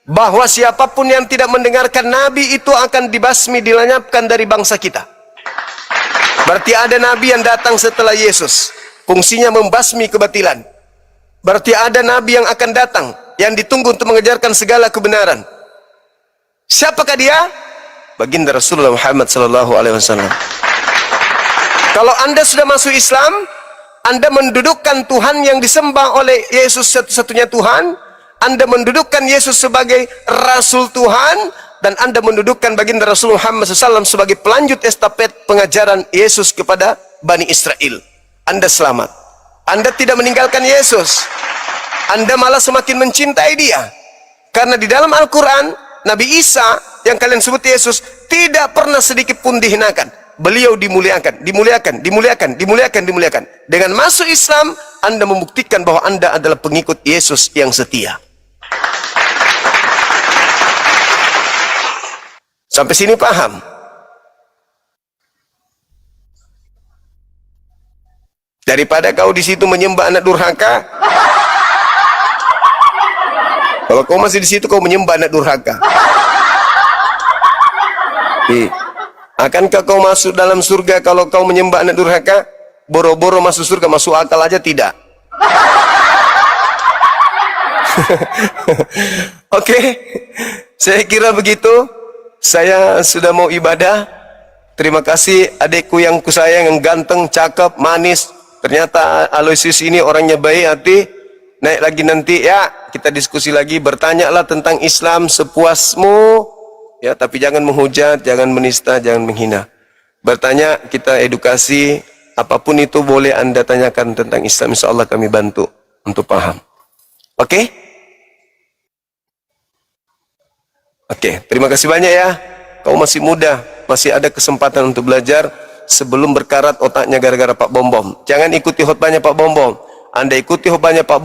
[SPEAKER 1] bahwa siapapun yang tidak mendengarkan nabi itu akan dibasmi, dilenyapkan dari bangsa kita. Berarti ada nabi yang datang setelah Yesus, fungsinya membasmi kebatilan. Berarti ada nabi yang akan datang, yang ditunggu untuk mengejarkan segala kebenaran. Siapakah dia? Baginda Rasulullah Muhammad SAW. Kalau Anda sudah masuk Islam, Anda mendudukkan Tuhan yang disembah oleh Yesus satu-satunya Tuhan, Anda mendudukkan Yesus sebagai Rasul Tuhan, dan Anda mendudukkan baginda Rasulullah Muhammad SAW sebagai pelanjut estafet pengajaran Yesus kepada Bani Israel. Anda selamat. Anda tidak meninggalkan Yesus. Anda malah semakin mencintai dia. Karena di dalam Al-Quran, Nabi Isa yang kalian sebut Yesus tidak pernah sedikit pun dihinakan. Beliau dimuliakan, dimuliakan, dimuliakan, dimuliakan, dimuliakan. Dengan masuk Islam, Anda membuktikan bahwa Anda adalah pengikut Yesus yang setia. Sampai sini paham? Daripada kau di situ menyembah anak durhaka. Kalau kau masih di situ, kau menyembah anak durhaka. Akankah kau masuk dalam surga kalau kau menyembah anak durhaka? Boro-boro masuk surga, masuk akal aja tidak. Oke, saya kira begitu. Saya sudah mau ibadah. Terima kasih adikku yang kusayang, yang ganteng, cakep, manis. Ternyata Aloysius ini orangnya baik hati. Naik lagi nanti ya, kita diskusi lagi. Bertanyalah tentang Islam sepuasmu ya, tapi jangan menghujat, jangan menista, jangan menghina. Bertanya, kita edukasi. Apapun itu boleh Anda tanyakan tentang Islam, insyaallah kami bantu untuk paham. Oke? Oke, terima kasih banyak ya. Kau masih muda, masih ada kesempatan untuk belajar sebelum berkarat otaknya gara-gara Pak Bom Bom. Jangan ikuti khutbahnya Pak Bom Bom. Anda ikuti khutbahnya Pak